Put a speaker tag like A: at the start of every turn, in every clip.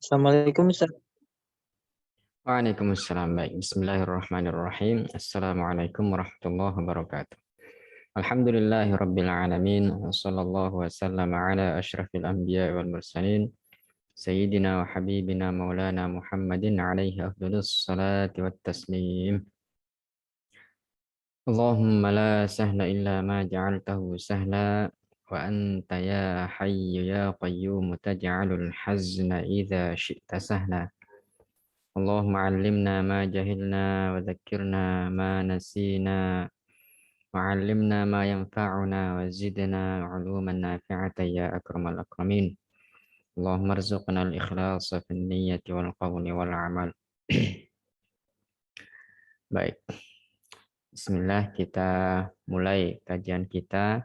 A: Assalamualaikum Ustaz.
B: Waalaikumsalam. Baik. Bismillahirrahmanirrahim. Assalamualaikum warahmatullahi wabarakatuh. Alhamdulillahi rabbil alamin. Wassallallahu wasallam ala asyrafil anbiya wal mursalin. Sayyidina wa habibina maulana Muhammadin alaihi afdalus salati wat taslim. Allahumma la sahla illa ma ja'altahu sahla. Wa anta ya hayyu ya qayyum taj'alul hazna idza syi'ta sahla. اللهم علمنا ما جهلنا وذكرنا ما نسينا وعلمنا ما ينفعنا وزدنا علوما نافعة يا أكرم الأكرمين. اللهم ارزقنا الإخلاص في النية والقول والعمل. Baik, Bismillah, kita mulai kajian kita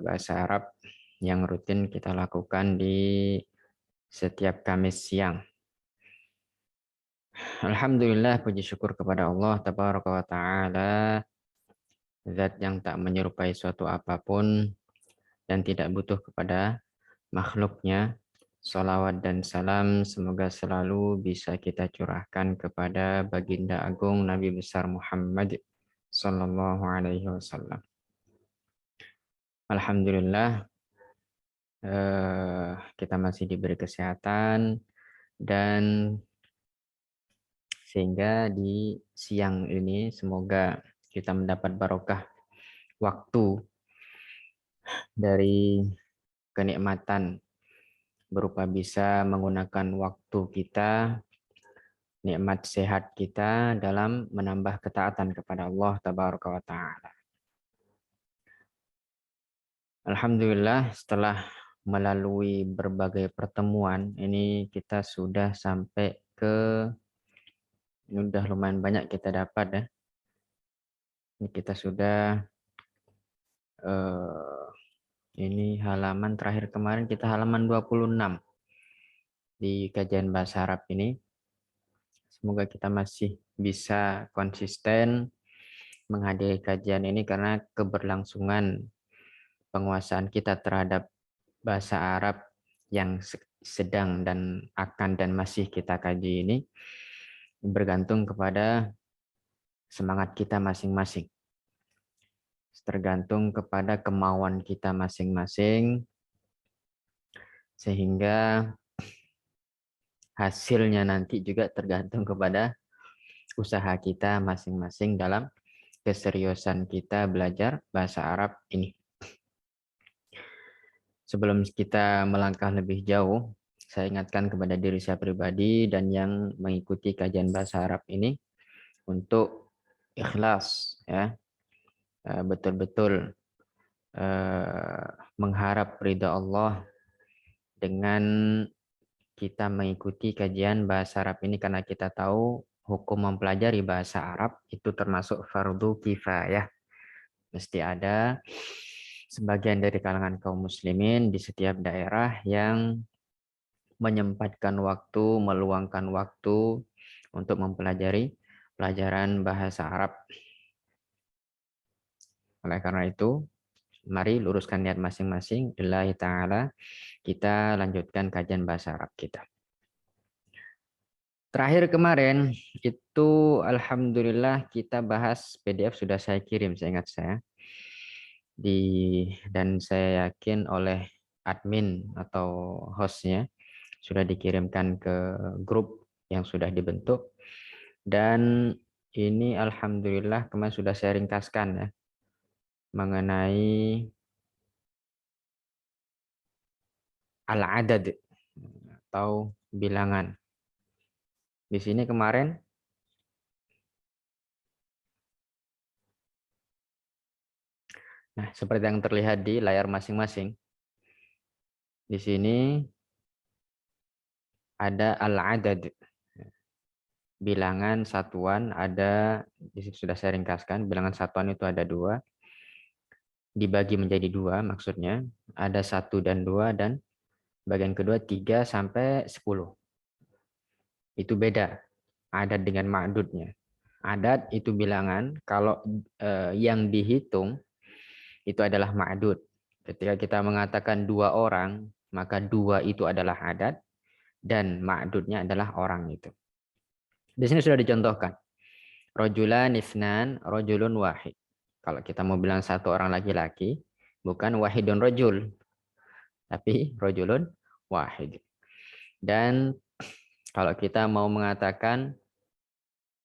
B: bahasa Arab yang rutin kita lakukan di setiap Kamis siang. Alhamdulillah, puji syukur kepada Allah Tabaraka wa Ta'ala, zat yang tak menyerupai suatu apapun dan tidak butuh kepada makhluknya. Salawat dan salam semoga selalu bisa kita curahkan kepada baginda agung Nabi besar Muhammad Sallallahu Alaihi Wasallam. Alhamdulillah, kita masih diberi kesehatan dan sehingga di siang ini semoga kita mendapat barokah waktu dari kenikmatan berupa bisa menggunakan waktu kita, nikmat sehat kita dalam menambah ketaatan kepada Allah Tabaraka wa Ta'ala. Alhamdulillah, setelah melalui berbagai pertemuan, ini kita sudah sampai ini udah lumayan banyak kita dapat ya. Ini kita sudah ini halaman terakhir kemarin kita halaman 26 di kajian bahasa Arab ini. Semoga kita masih bisa konsisten menghadiri kajian ini karena keberlangsungan penguasaan kita terhadap bahasa Arab yang sedang dan akan dan masih kita kaji ini bergantung kepada semangat kita masing-masing. Tergantung kepada kemauan kita masing-masing sehingga hasilnya nanti juga tergantung kepada usaha kita masing-masing dalam keseriusan kita belajar bahasa Arab ini. Sebelum kita melangkah lebih jauh, saya ingatkan kepada diri saya pribadi dan yang mengikuti kajian bahasa Arab ini untuk ikhlas, ya, betul-betul mengharap ridha Allah dengan kita mengikuti kajian bahasa Arab ini karena kita tahu hukum mempelajari bahasa Arab itu termasuk fardu kifayah. Mesti ada sebagian dari kalangan kaum muslimin di setiap daerah yang menyempatkan waktu, meluangkan waktu untuk mempelajari pelajaran bahasa Arab. Oleh karena itu, mari luruskan niat masing-masing. Lillahi ta'ala, kita lanjutkan kajian bahasa Arab kita. Terakhir kemarin itu alhamdulillah kita bahas PDF sudah saya kirim, saya ingat saya. Dan saya yakin oleh admin atau hostnya sudah dikirimkan ke grup yang sudah dibentuk. Dan ini alhamdulillah kemarin sudah saya ringkaskan ya mengenai al-adad atau bilangan. Di sini kemarin seperti yang terlihat di layar masing-masing. Di sini ada al-adad. Bilangan satuan ada, di situ sudah saya ringkaskan, bilangan satuan itu ada 2. Dibagi menjadi 2 maksudnya. Ada 1 dan 2 dan bagian kedua 3 sampai 10. Itu beda adat dengan ma'dudnya. Adat itu bilangan, kalau yang dihitung itu adalah ma'dud. Ketika kita mengatakan 2 orang, maka 2 itu adalah adat. dan ma'dudnya adalah orang itu. Di sini sudah dicontohkan. Rojulan isnan, rojulun wahid. Kalau kita mau bilang satu orang laki-laki, bukan wahidun rojul, tapi rojulun wahid. Dan kalau kita mau mengatakan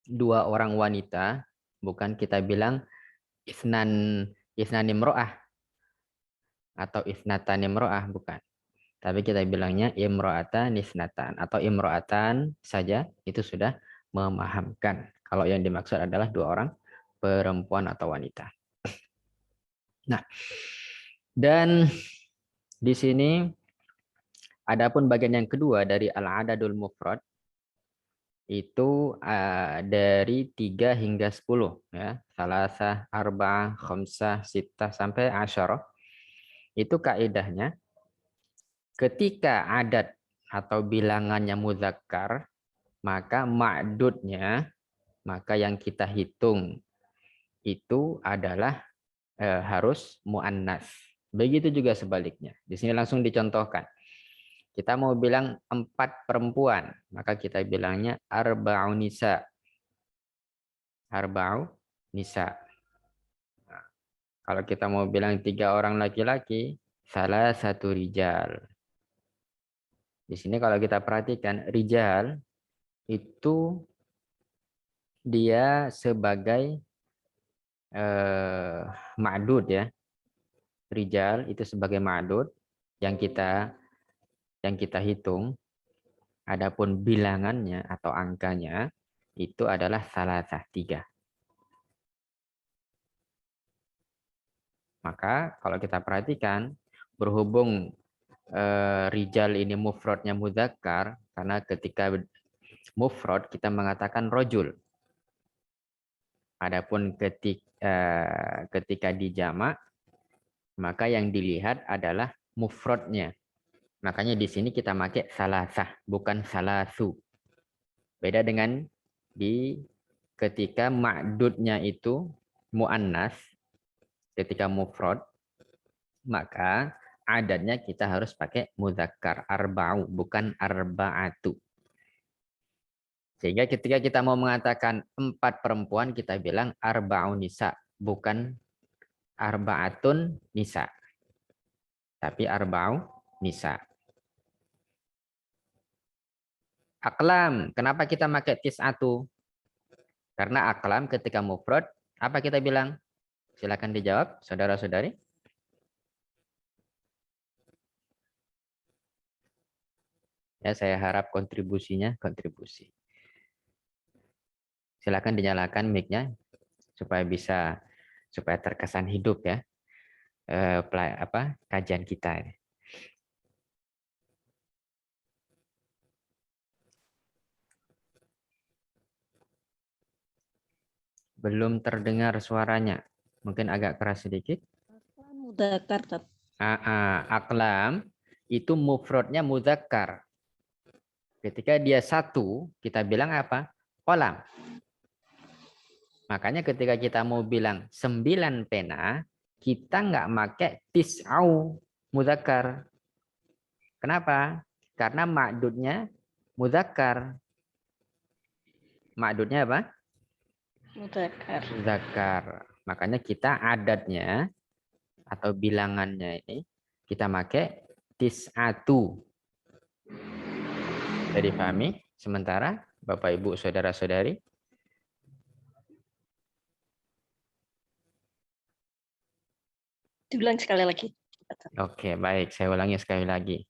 B: dua orang wanita, bukan kita bilang isnan imro'ah atau isnatan imro'ah, bukan. Tapi kita bilangnya imro'atan isnatan atau imro'atan saja, itu sudah memahamkan. Kalau yang dimaksud adalah dua orang perempuan atau wanita. Nah, dan di sini adapun bagian yang kedua dari al-adadul mufrad itu dari 3 hingga 10 ya. Salasah, arba'ah, khamsah, sittah sampai asyarah. Itu kaidahnya ketika adat atau bilangannya muzakkar, maka ma'dudnya, maka yang kita hitung itu adalah harus muannas. Begitu juga sebaliknya. Di sini langsung dicontohkan. Kita mau bilang 4 perempuan, maka kita bilangnya arba'u nisa. Arba'u nisa. Nah, kalau kita mau bilang 3 orang laki-laki, salah satu rijal. Di sini kalau kita perhatikan, rijal itu dia sebagai ma'dud ya. Rijal itu sebagai ma'dud yang kita hitung. Adapun bilangannya atau angkanya itu adalah salasah 3. Maka kalau kita perhatikan, berhubung rijal ini mufradnya mudzakkar, karena ketika mufrad kita mengatakan rojul. Adapun ketika dijamak, maka yang dilihat adalah mufradnya. Makanya di sini kita pakai salasah, bukan salasu. Beda dengan di ketika ma'dudnya itu mu'annas, ketika mufrad, maka adatnya kita harus pakai mudzakkar, arba'u, bukan arba'atu. Sehingga ketika kita mau mengatakan 4 perempuan, kita bilang arba'u nisa, bukan arba'atun nisa, tapi arba'u nisa. Aklam, kenapa kita pakai tis'atu? Karena aklam ketika mufrad, apa kita bilang? Silakan dijawab, saudara-saudari. Ya, saya harap kontribusi. Silakan dinyalakan mic-nya supaya terkesan hidup ya kajian kita. Belum terdengar suaranya. Mungkin agak keras sedikit.
A: Mudzakkar.
B: Aklam itu mufradnya mudzakkar. Ketika dia 1, kita bilang apa? Qalam. Makanya ketika kita mau bilang 9 pena, kita nggak pakai tis'au mudzakkar. Kenapa? Karena ma'dudnya mudzakkar. Ma'dudnya apa? Mudzakkar. Makanya kita adatnya atau bilangannya ini kita pakai tis'atu. Jadi dipahami? Sementara Bapak Ibu saudara-saudari,
A: diulang sekali lagi.
B: Oke, baik, saya ulangi sekali lagi.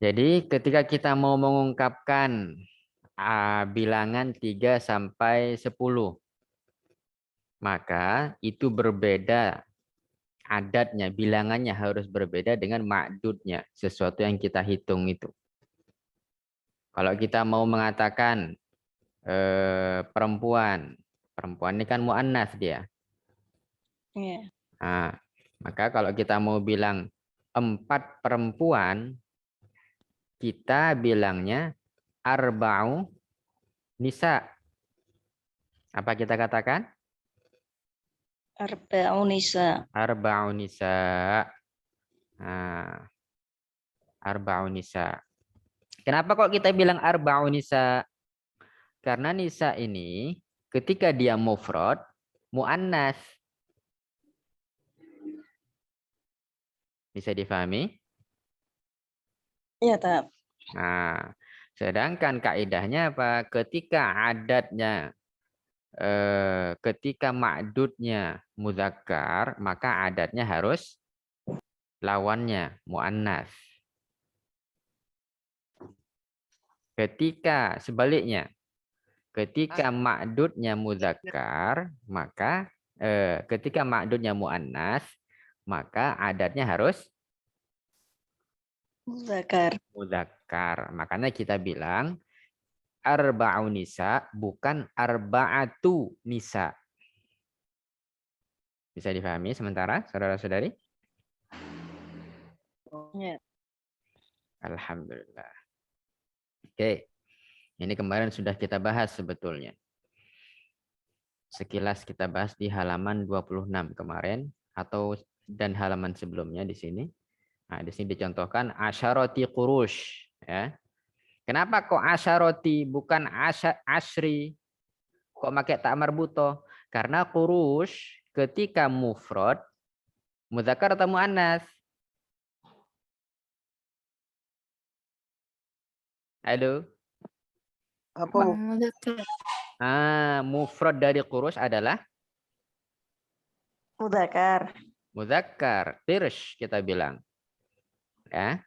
B: Jadi ketika kita mau mengungkapkan bilangan 3 sampai 10, maka itu berbeda adatnya, bilangannya harus berbeda dengan ma'dudnya, sesuatu yang kita hitung itu. Kalau kita mau mengatakan perempuan ini kan mu'annas dia.
A: Yeah.
B: Nah, maka kalau kita mau bilang 4 perempuan, kita bilangnya arba'u nisa. Apa kita katakan?
A: Arba'u nisa.
B: Arba'u nisa. Nah, arba'u nisa. Kenapa kok kita bilang arba'u nisa? Karena nisa ini ketika dia mufrad, muannas. Bisa difahami?
A: Iya, tak.
B: Nah, sedangkan kaidahnya apa? Ketika ma'dudnya muzakkar, maka adatnya harus lawannya muannas. Ketika sebaliknya, ketika ma'dudnya muzakkar, maka ketika ma'dudnya muannas, maka adatnya harus
A: Muzakkar.
B: muzakkar. Makanya kita bilang arba'u nisa bukan arba'atu nisa. Bisa difahami sementara, saudara-saudari?
A: Iya.
B: Alhamdulillah. Oke, ini kemarin sudah kita bahas sebetulnya. Sekilas kita bahas di halaman 26 kemarin dan halaman sebelumnya di sini. Nah, di sini dicontohkan asyarati qurush, ya. Kenapa kok asyarati bukan asri? Kok pakai tak marbuto? Karena qurush ketika mufrad muzakkar atau muannas? Halo.
C: Apa?
D: Muzakkar.
B: Mufrad dari qurush adalah
A: Muzakkar.
B: muzakkar, tirsh kita bilang. Ya.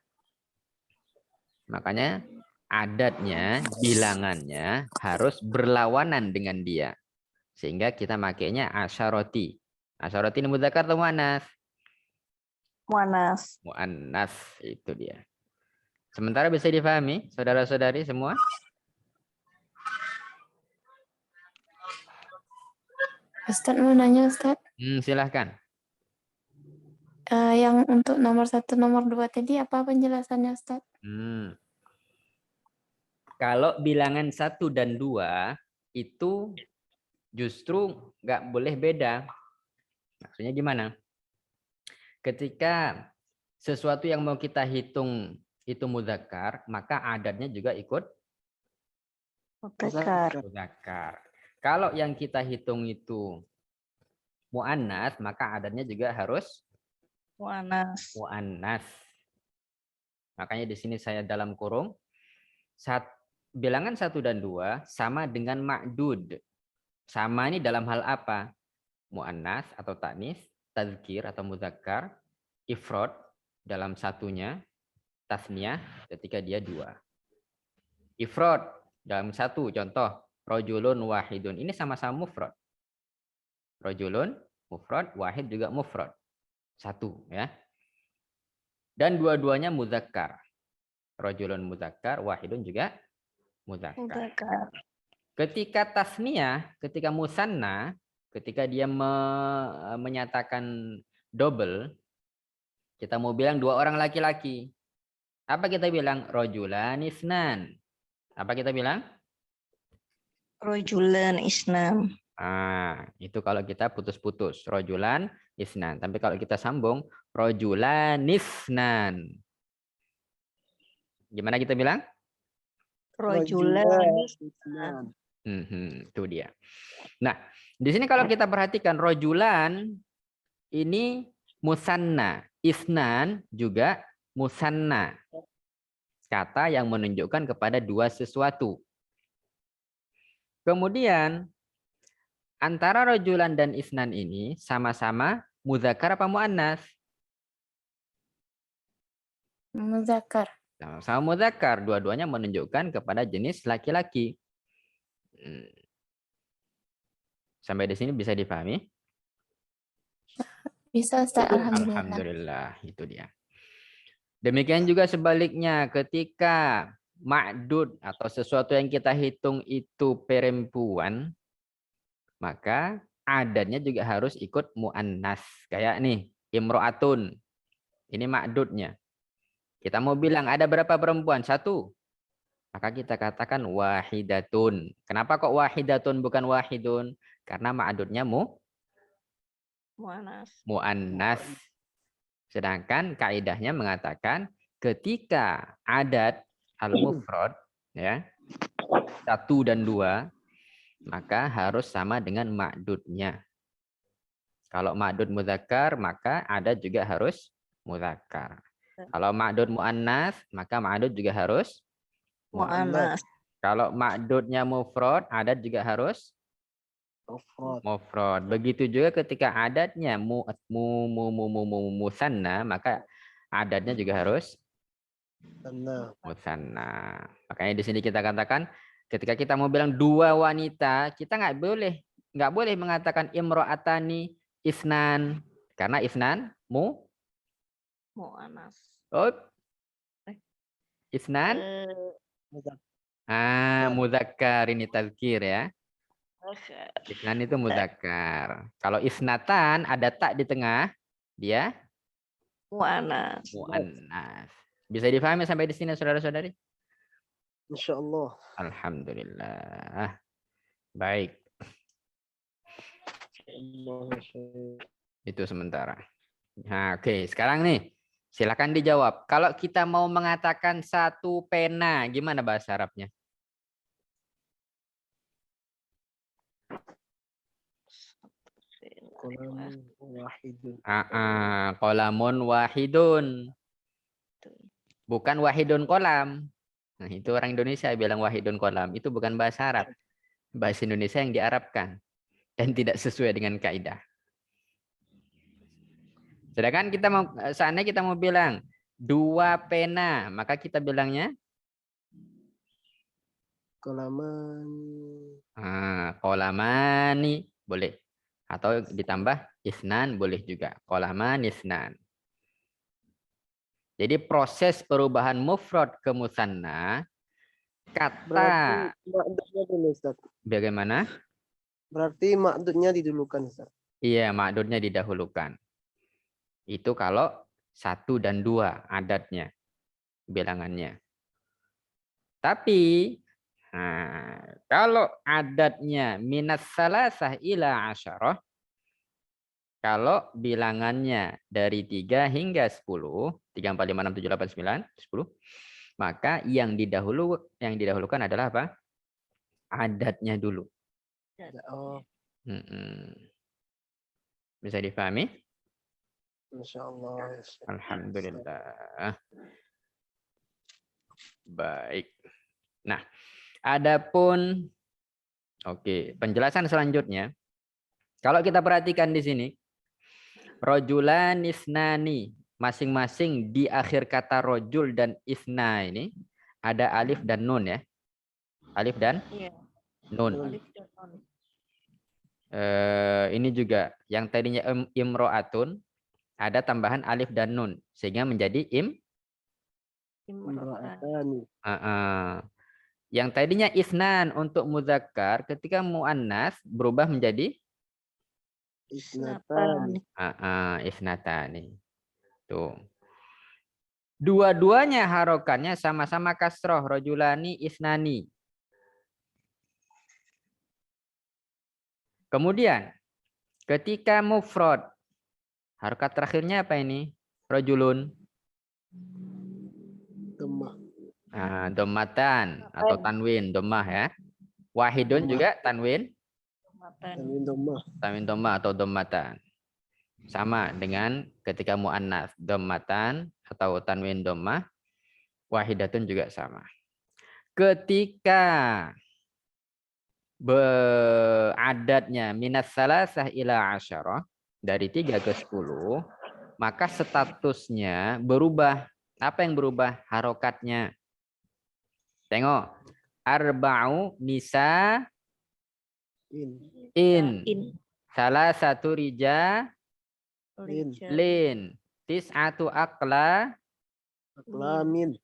B: Makanya adatnya, bilangannya harus berlawanan dengan dia. Sehingga kita makainya asyaroti. Asyaroti ini muzakkar atau muannas?
A: Muannas.
B: Muannas, itu dia. Sementara bisa difahami, saudara-saudari semua?
D: Ustadz mau nanya Ustadz,
B: Silahkan.
D: yang untuk nomor 1, nomor 2 tadi apa penjelasannya Ustadz?
B: Kalau bilangan 1 dan 2 itu justru nggak boleh beda. Maksudnya gimana? Ketika sesuatu yang mau kita hitung itu muzakkar, maka adatnya juga ikut
A: Muzakkar.
B: muzakkar. Kalau yang kita hitung itu muannas, maka adatnya juga harus
A: Muannas.
B: muannas. Makanya di sini saya dalam kurung bilangan 1 dan 2 sama dengan ma'dud. Sama ini dalam hal apa? Muannas atau taknis, tazkir atau muzakkar, ifrad dalam satunya, tasniyah ketika dia 2. Ifrad dalam 1, contoh rajulun wahidun. Ini sama-sama mufrad. Rajulun mufrad, wahid juga mufrad. 1 ya. Dan dua-duanya muzakkar. Rajulun muzakkar, wahidun juga muzakkar.
A: Muzakkar.
B: Ketika tasniyah, ketika musanna, ketika dia menyatakan double, kita mau bilang 2 orang laki-laki. Apa kita bilang? Rajulan isnan. Apa kita bilang?
A: Rajulan isnan.
B: Itu kalau kita putus-putus. Rajulan isnan. Tapi kalau kita sambung, rajulan isnan. Gimana kita bilang?
A: Rajulan.
B: Itu dia. Nah, di sini kalau kita perhatikan rajulan ini musanna, isnan juga musanna. Kata yang menunjukkan kepada 2 sesuatu. Kemudian antara rajulan dan isnan ini sama-sama muzakkar apa muannas?
D: Muzakkar.
B: Sama-sama muzakkar, dua-duanya menunjukkan kepada jenis laki-laki. Sampai di sini bisa dipahami?
D: Bisa Ustadz, alhamdulillah.
B: Alhamdulillah, itu dia. Demikian juga sebaliknya, ketika ma'dud atau sesuatu yang kita hitung itu perempuan, maka adatnya juga harus ikut mu'annas. Kayak nih, imro'atun. Ini ma'dudnya. Kita mau bilang ada berapa perempuan? 1. Maka kita katakan wahidatun. Kenapa kok wahidatun bukan wahidun? Karena ma'dudnya mu'annas. Sedangkan kaidahnya mengatakan ketika adat al-mufrad, ya, 1 dan 2, maka harus sama dengan ma'dudnya. Kalau ma'dud mudzakkar, maka adat juga harus mudzakkar. Kalau ma'dud muannas, maka ma'dud juga harus
A: Mu'annas.
B: Kalau ma'dudnya mufrad, adat juga harus
C: Mufrad.
B: mufrad. Begitu juga ketika adatnya musanna, maka adatnya juga harus
C: Tanna.
B: musanna. Makanya di sini kita katakan ketika kita mau bilang 2 wanita, kita nggak boleh mengatakan imro'atani isnan, karena isnan
A: Mu'annas.
B: isnan
A: Eh,
B: mudzakkar, ini tazkir ya.
A: oke.
B: Isnan itu mudzakkar. Kalau isnatan ada tak di tengah, dia
A: Mu'annas.
B: muannas. Bisa difahami sampai di sini saudara-saudari?
C: Insyaallah.
B: Alhamdulillah. Baik, itu sementara. Nah, oke, sekarang nih silakan dijawab. Kalau kita mau mengatakan 1 pena, gimana bahasa Arabnya?
C: Qalamun wahidun.
B: Qolamun wahidun. Bukan wahidun kolam. Nah, itu orang Indonesia bilang wahidun kolam. Itu bukan bahasa Arab. Bahasa Indonesia yang diarabkan. Dan tidak sesuai dengan kaidah. Sedangkan seandainya kita mau bilang 2 pena, maka kita bilangnya
C: Qalaman.
B: Qolamani boleh. Atau ditambah isnan boleh juga. Qolaman isnan. Jadi proses perubahan mufrad ke musanna, kata
C: Berarti ma'dudnya dulu, Ustaz.
B: bagaimana?
C: Berarti ma'dudnya didulukan, Ustaz.
B: Iya, ma'dudnya didahulukan. Itu kalau 1 dan 2 adatnya, bilangannya. Tapi kalau adatnya minas salasah ila asyarah, kalau bilangannya dari 3 hingga 10, 3, 4, 5, 6, 7, 8, 9, 10, maka yang didahulukan adalah apa? Adatnya dulu.
C: Oh,
B: Bisa difahami?
C: insyaallah.
B: Alhamdulillah. Baik. Nah, adapun penjelasan selanjutnya. Kalau kita perhatikan di sini, rojulan isnani, masing-masing di akhir kata rojul dan isna ini ada alif dan nun ya. Alif dan
A: Iya.
B: nun.
A: Alif dan nun.
B: Ini juga yang tadinya imro'atun ada tambahan alif dan nun sehingga menjadi
C: Imra'atani.
B: Yang tadinya isnan untuk muzakkar ketika muannas berubah menjadi
C: Isnatani.
B: isnatani. Tuh. Dua-duanya harokannya sama-sama kasroh, rojulani isnani. Kemudian ketika mufrad, harokat terakhirnya apa ini? Rojulun.
C: Dhammah.
B: Dhammatan atau tanwin, dhammah ya. Wahidun juga tanwin.
C: Tanwin dhammah.
B: Tanwin dhammah atau dhammatan. Sama dengan ketika muannas, dhammatan atau tanwin dhammah. Wahidatun juga sama. Ketika adatnya minas salasah ila asyarah, dari 3 ke 10, maka statusnya berubah. Apa yang berubah? Harokatnya. Tengok. Arba'u nisa in. Salah satu rija lin. Tis'atu aqla.
C: Aklamin.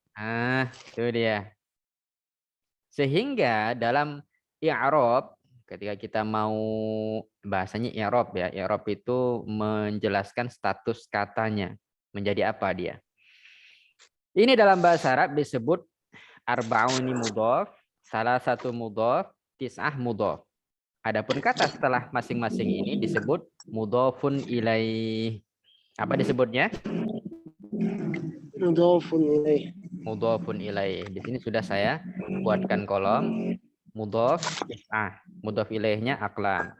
B: Itu dia. Sehingga dalam i'rab, ketika kita mau bahasanya i'rab ya, i'rab itu menjelaskan status katanya. Menjadi apa dia? Ini dalam bahasa Arab disebut arba'un ini mudhaf, salah satu mudhaf, tis'ah mudhaf. Adapun kata setelah masing-masing ini disebut mudhafun ilaih. Apa disebutnya?
C: Mudhafun ilaih.
B: mudhofun ilaih. Di sini sudah saya buatkan kolom mudhof mudhof ilaihnya aqlam.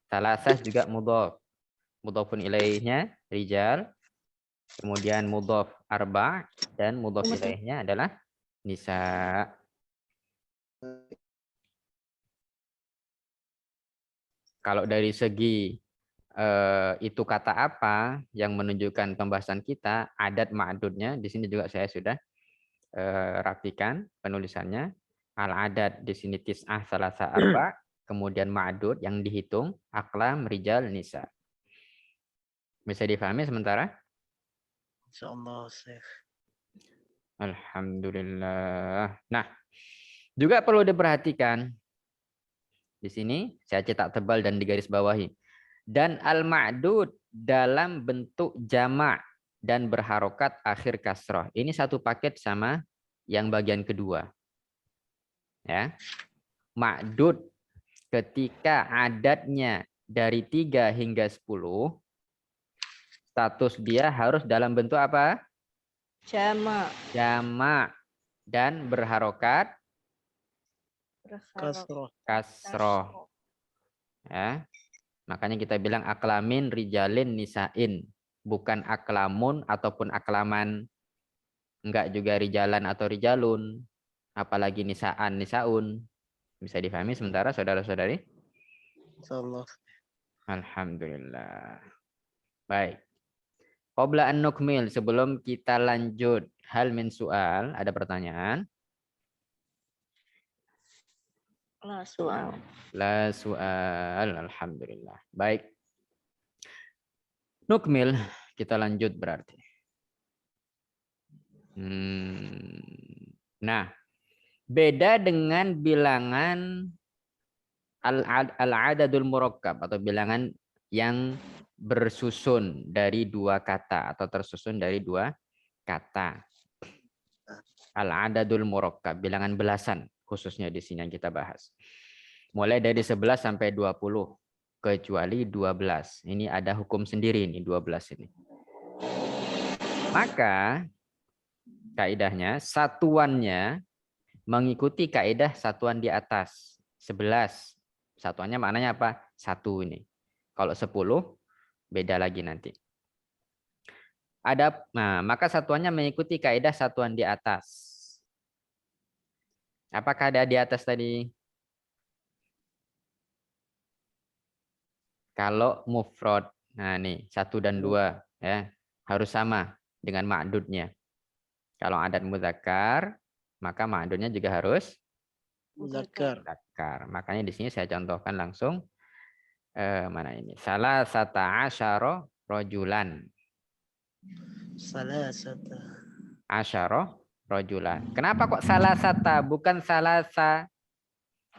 B: Salasah juga mudhof. Mudhofun ilaihnya rijal. Kemudian mudhof arba dan mudhof ilaihnya adalah nisa. Kalau dari segi itu kata apa yang menunjukkan pembahasan kita, adat ma'dudnya di sini juga saya sudah rapikan penulisannya. Al-adat di sini tis'ah salasa arba, kemudian ma'dud yang dihitung aqlam rijal nisa. Bisa difahami sementara?
C: Insyaallah, Syekh.
B: Alhamdulillah. Nah, juga perlu diperhatikan di sini saya cetak tebal dan digaris bawahi. Dan al-ma'dud dalam bentuk jamak dan berharokat akhir kasroh. Ini satu paket sama yang bagian kedua. Ya. Ma'dud ketika adatnya dari 3 hingga 10, status dia harus dalam bentuk apa?
A: Jamak.
B: Jamak dan berharokat
C: Kasroh.
B: kasroh. Ya. Makanya kita bilang aklamin rijalin nisain, bukan aklamun ataupun aklaman. Enggak juga rijalan atau rijalun, apalagi nisaan nisaun. Bisa difahami sementara saudara-saudari?
C: Insyaallah.
B: Alhamdulillah. Baik. Qabla an nukmil, sebelum kita lanjut, hal min soal, ada pertanyaan?
A: La soal.
B: La soal, alhamdulillah. Baik. Nukmil, kita lanjut berarti. Nah, beda dengan bilangan al-adadul murakkab atau bilangan yang bersusun dari dua kata atau tersusun dari dua kata. Al-adadul murakkab, bilangan belasan khususnya di sini yang kita bahas. Mulai dari 11 sampai 20 kecuali 12. Ini ada hukum sendiri ini 12 ini. Maka kaidahnya satuannya mengikuti kaidah satuan di atas. 11. Satuannya maknanya apa? 1 ini. Kalau 10 beda lagi nanti. Maka satuannya mengikuti kaidah satuan di atas. Apakah ada di atas tadi? Kalau mufrad, nah nih 1 dan 2 ya, harus sama dengan ma'dudnya. Kalau adat mudzakkar, maka ma'dudnya juga harus
C: Muzakkar.
B: Makanya di sini saya contohkan langsung mana ini? Salasata asyara rajulan.
C: Salasata.
B: Asyara rajulan. Kenapa kok salasata bukan salasa?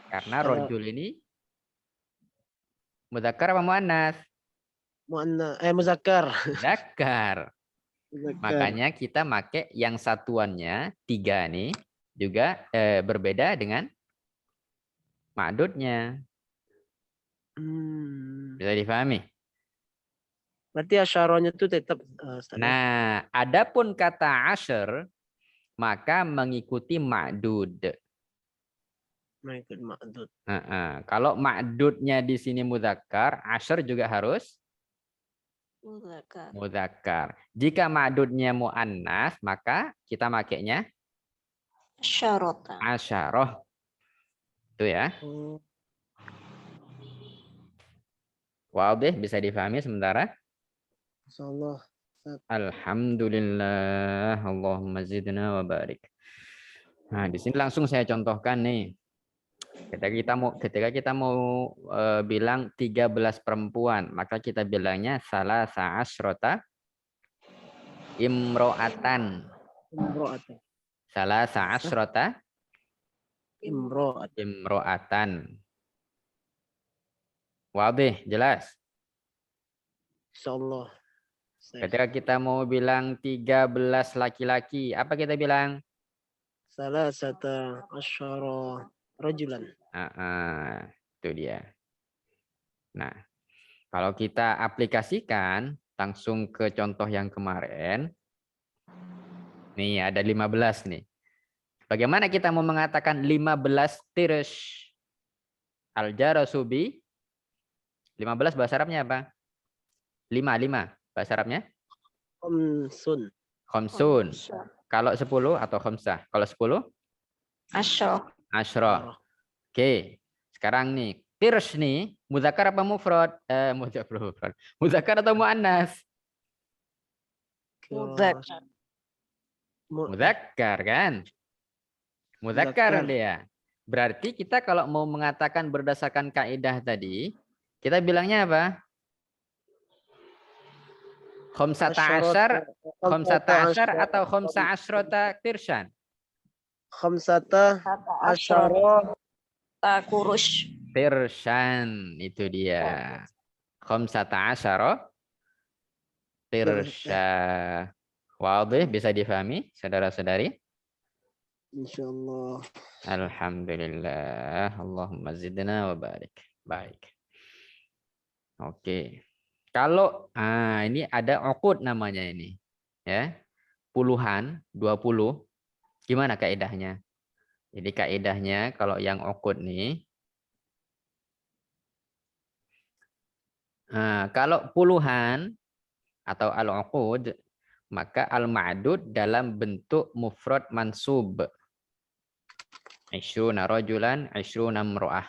B: Karena rajul ini mudzakkar apa muannas?
C: Muzakkar.
B: Muzakkar. Makanya kita pakai yang satuannya 3 nih juga berbeda dengan ma'dudnya. Bisa difahami?
C: Berarti asyarohnya itu tetap
B: Nah, adapun kata asyr maka mengikuti ma'dud.
C: mengikut ma'dud.
B: Kalau ma'dudnya di sini mudzakkar, asyr juga harus mudzakkar. Jika ma'dudnya muannas, maka kita makainya asyarah. Itu ya. Wadih, bisa difahami sementara?
C: Insyaallah.
B: Alhamdulillah, Allahumma zidna wa barik. Nah, di sini langsung saya contohkan nih. Ketika kita mau bilang 13 perempuan, maka kita bilangnya salasa asyrota imro'atan. Salasa asyrota imro'atan. Wadih, jelas?
C: Insyaallah.
B: Ketika kita mau bilang 13 laki-laki, apa kita bilang?
C: Salasata asyara rajulan.
B: Itu dia. Nah, kalau kita aplikasikan langsung ke contoh yang kemarin, Nih ada 15 nih. Bagaimana kita mau mengatakan 15 tirsh? Al-jarasu bi 15 bahasa Arabnya apa? 5 bahasa Arabnya?
C: Khamsun.
B: Khamsun. Kalau 10 atau khamsah? Kalau 10?
A: Asyro.
B: Asyra. Oke. Sekarang nih, tirsh nih, muzakkar apa mufrad? Mufrad. Muzakkar atau muannas?
A: Muzakkar.
B: Muzakkar kan? Muzakkar dia. Berarti kita kalau mau mengatakan berdasarkan kaidah tadi, kita bilangnya apa? Khamsata asyar atau khamsa asyrota tirshan?
C: Khamsata
A: Kata
C: asyara
A: takurush.
B: Tirshan itu dia. Khamsata asyara tirsha. Wadih, bisa difahami saudara-saudari?
C: insyaallah.
B: Alhamdulillah. Allahumma zidna wa barik. Baik. Oke. Kalau ini ada uqud namanya ini. Ya. Puluhan, 20. Gimana kaidahnya? Jadi kaidahnya kalau yang uqud nih, kalau puluhan atau al-uqud, maka al-ma'dud dalam bentuk mufrad mansub. Ishruna rajulan, ishruna mru'ah.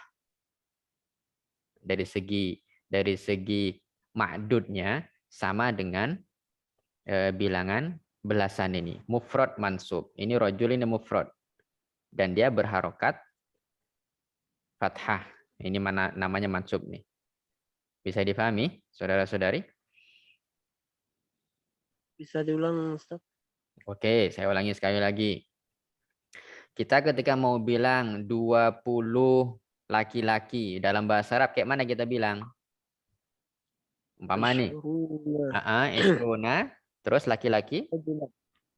B: Dari segi ma'dudnya sama dengan bilangan belasan ini. Mufrad mansub. Ini rajul ini mufrad. Dan dia berharokat fathah. Ini mana namanya mansub nih. Bisa difahami, saudara-saudari?
C: Bisa diulang, Ustaz?
B: Oke, saya ulangi sekali lagi. Kita ketika mau bilang 20 laki-laki dalam bahasa Arab, kayak mana kita bilang? Umpama nih. Ishruna, terus laki-laki?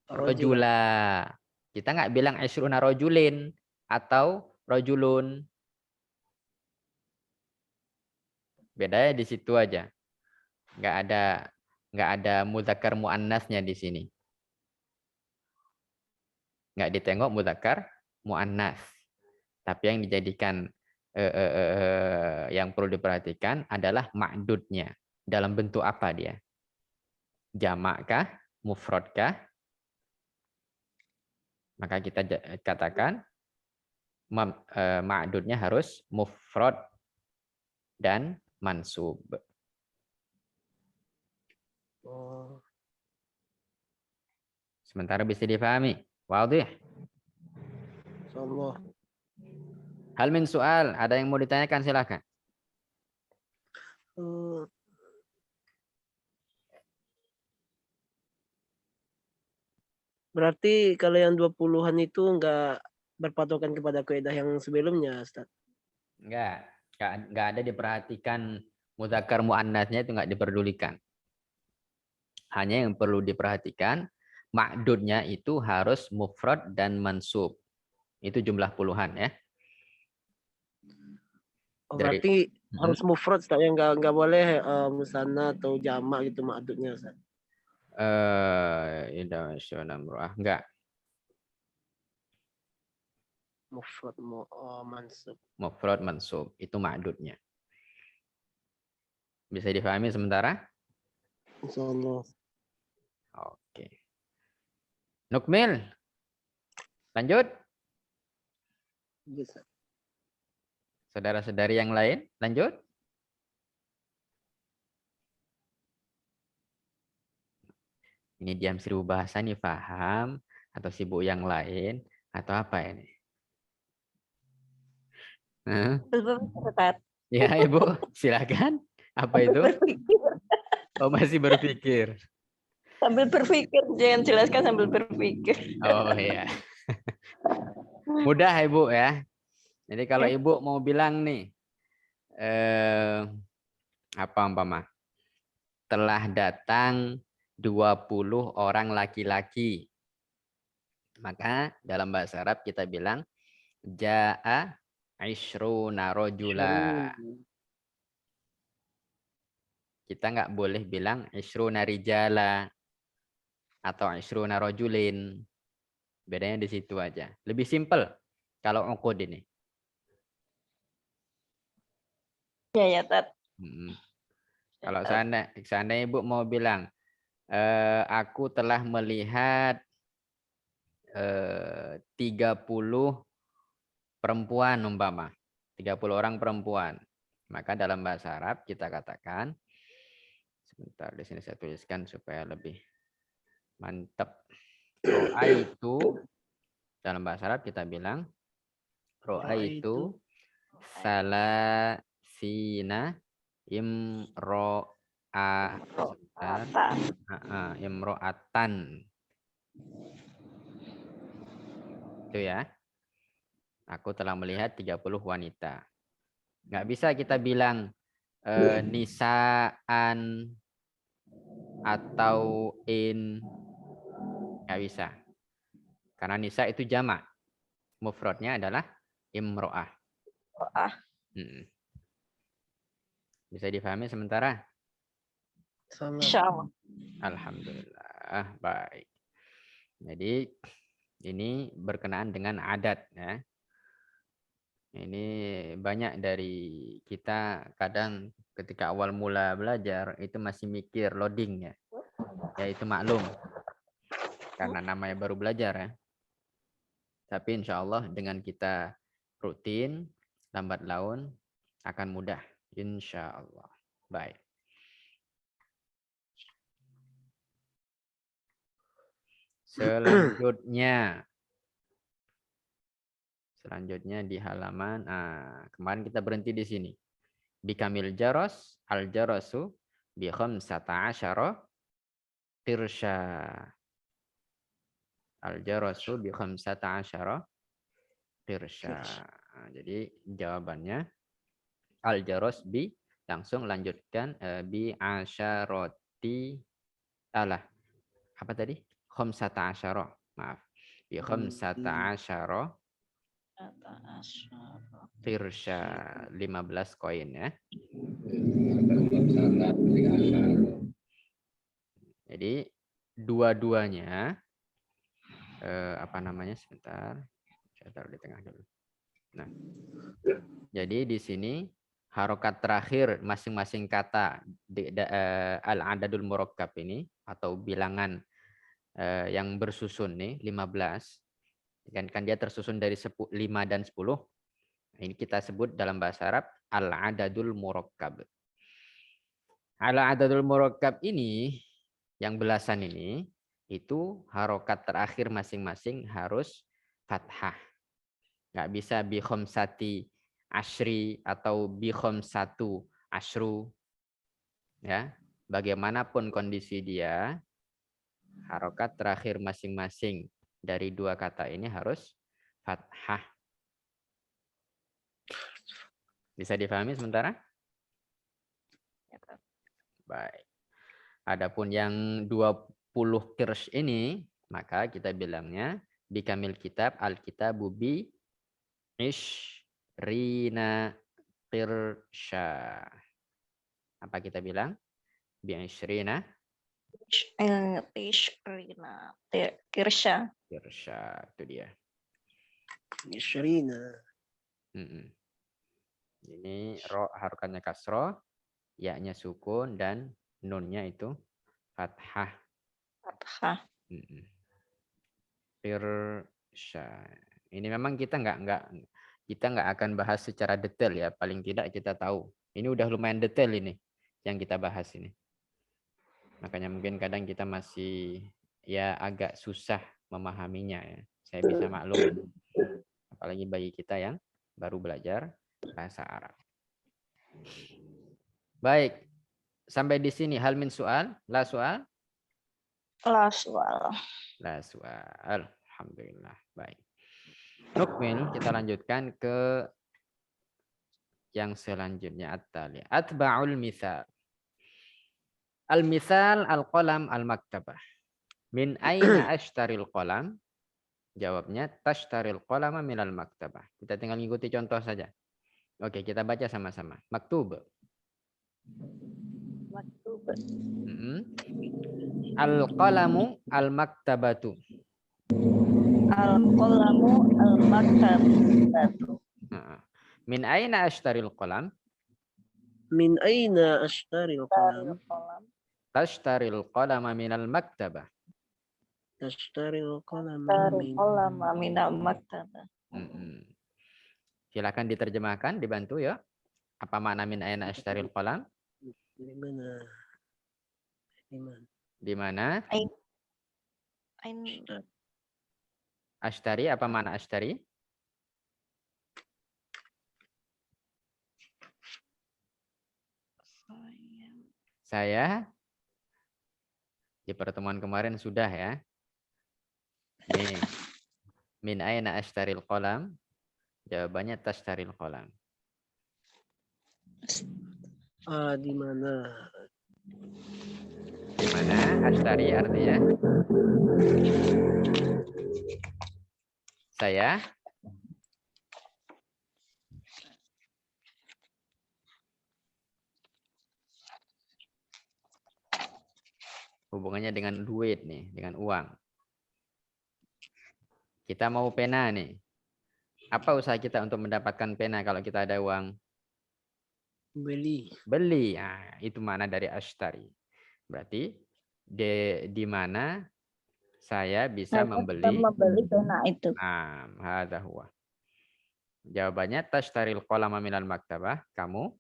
B: Rojula. Kita nggak bilang ishruna rojulin atau rojulun. Bedanya di situ aja. Nggak ada mudzakkar muannasnya di sini. Nggak ditengok mudzakkar muannas. Tapi yang dijadikan yang perlu diperhatikan adalah ma'dudnya. Dalam bentuk apa dia? Jamak kah? Mufrad kah? Maka kita katakan ma'dudnya harus mufrad dan mansub. Sementara bisa dipahami. Wadih.
C: Insyaallah.
B: Hal min soal, ada yang mau ditanyakan silakan.
C: Berarti kalau yang 20-an itu enggak berpatokan kepada kaidah yang sebelumnya, Ustaz?
B: Enggak ada diperhatikan mudzakkar muannasnya, itu enggak diperdulikan. Hanya yang perlu diperhatikan ma'dudnya itu harus mufrad dan mansub. Itu jumlah puluhan ya.
C: Berarti harus mufrad, Ustaz, ya, enggak boleh musanna atau jamak gitu ma'dudnya, Ustaz.
B: Enggak.
C: Mufrad mansub.
B: Mufrad mansub itu ma'dudnya. Bisa difahami sementara?
C: Insyaallah.
B: Oke. Nukmil. Lanjut.
C: Bisa.
B: Saudara-saudari yang lain, lanjut. Ini diam 1000 bahasa nih, paham atau sibuk yang lain atau apa ini? Ya, Ibu, silakan. Apa itu? Oh, masih berpikir.
A: Sambil berpikir, jangan jelaskan sambil berpikir.
B: Oh iya. Mudah Ibu ya. Jadi kalau Ibu mau bilang nih, apa umpama? Telah datang 20 orang laki-laki. Maka dalam bahasa Arab kita bilang ja'a ishruna rajula. Kita nggak boleh bilang ishruna rijala atau ishruna rajulin. Bedanya di situ aja. Lebih simpel kalau uqud ini.
A: Ya, ya, Tat.
B: Kalau seandainya Ibu mau bilang, aku telah melihat 30 perempuan umpama. 30 orang perempuan. Maka dalam bahasa Arab kita katakan, sebentar di sini saya tuliskan supaya lebih mantap. Ro'a itu dalam bahasa Arab kita bilang ro'a itu salasina imro'a sebentar. Imro'atan. Itu ya. Aku telah melihat 30 wanita. Nggak bisa kita bilang nisaan atau in. Nggak bisa. Karena nisa itu jamak. Mufradnya adalah imro'ah. Bisa difahami sementara?
C: Sama.
A: Insyaallah.
B: Alhamdulillah. Baik. Jadi ini berkenaan dengan adat ya. Ini banyak dari kita kadang ketika awal mula belajar itu masih mikir loading ya. Ya itu maklum. Karena namanya baru belajar ya. Tapi insya Allah dengan kita rutin, lambat laun akan mudah. Insya Allah. Baik. Selanjutnya di halaman, kemarin kita berhenti di sini. Bikamil jaros, al jarasu, bi khamsata asyara tirsya. Al jarasu bi khamsata asyara tirsya. Jadi jawabannya al jaros bi, langsung lanjutkan bi asyaroti apa tadi? Khamsata asyara. Maaf. Bi khamsata asyara tirsya, 15 koin ya. Jadi dua-duanya apa namanya sebentar, saya taruh di tengah dulu. Nah, jadi di sini harokat terakhir masing-masing kata al-adadul murakkab ini atau bilangan yang bersusun nih 15, kan dia tersusun dari 5 dan 10. Ini kita sebut dalam bahasa Arab al-adadul murakkab. Al-adadul murakkab ini yang belasan ini itu harokat terakhir masing-masing harus fathah. Nggak bisa bi khamsati asyri atau bi khamsatu asyru. Ya, bagaimanapun kondisi dia, harokat terakhir masing-masing dari dua kata ini harus fathah. Bisa difahami sementara? Baik. Adapun yang 20 kirsh ini, maka kita bilangnya bikamil kitab al-kitabu bi ishrina kirsha. Apa kita bilang? Bi ishrina
A: Kirsha.
B: Kirsha, itu dia.
C: Ishrina.
B: Ini ro harokatnya kasro, ya-nya sukun dan nunnya itu fathah. Kirsha. Ini memang kita nggak akan bahas secara detail ya, paling tidak kita tahu. Ini udah lumayan detail ini yang kita bahas ini. Makanya mungkin kadang kita masih ya agak susah memahaminya ya. Saya bisa maklum. Apalagi bagi kita yang baru belajar bahasa Arab. Baik. Sampai di sini hal min soal, la soal?
A: La soal.
B: La soal. Alhamdulillah. Baik. Nukmil, kita lanjutkan ke yang selanjutnya. At-tali. Atba'ul mithal. Al-mithal al-qalam al-maktabah. Min aina ashtaril qalam? Jawabnya tashtaril qalama minal maktabah. Kita tinggal ngikuti contoh saja. Oke, kita baca sama-sama. Maktub. Al-qalamu al-maktabatu.
A: Al-qalamu al-maktabatu.
B: Min aina ashtaril qalam?
C: Min aina ashtaril qalam?
B: Tashtaril qalama minal maktabah.
C: Ashtaril qalam min
A: Al-qalama minal maktabah.
B: Silakan diterjemahkan, dibantu ya. Apa makna min aina ashtaril qalam?
C: di mana? Di mana?
B: Di mana?
A: Ain
B: Ashtari, apa makna ashtari? Saya di pertemuan kemarin sudah ya. Nih. Min aina ashtaril qalam? Jawabannya tashtaril qalam.
C: Di mana?
B: Di mana? Ashtari artinya saya hubungannya dengan duit nih, dengan uang. Kita mau pena nih. Apa usaha kita untuk mendapatkan pena kalau kita ada uang?
C: Beli.
B: Beli. Nah, itu makna dari ashtari. Berarti di mana saya bisa membeli
A: pena itu.
B: Nah, hadza huwa. Jawabannya tashtaril qalama minal maktabah. Kamu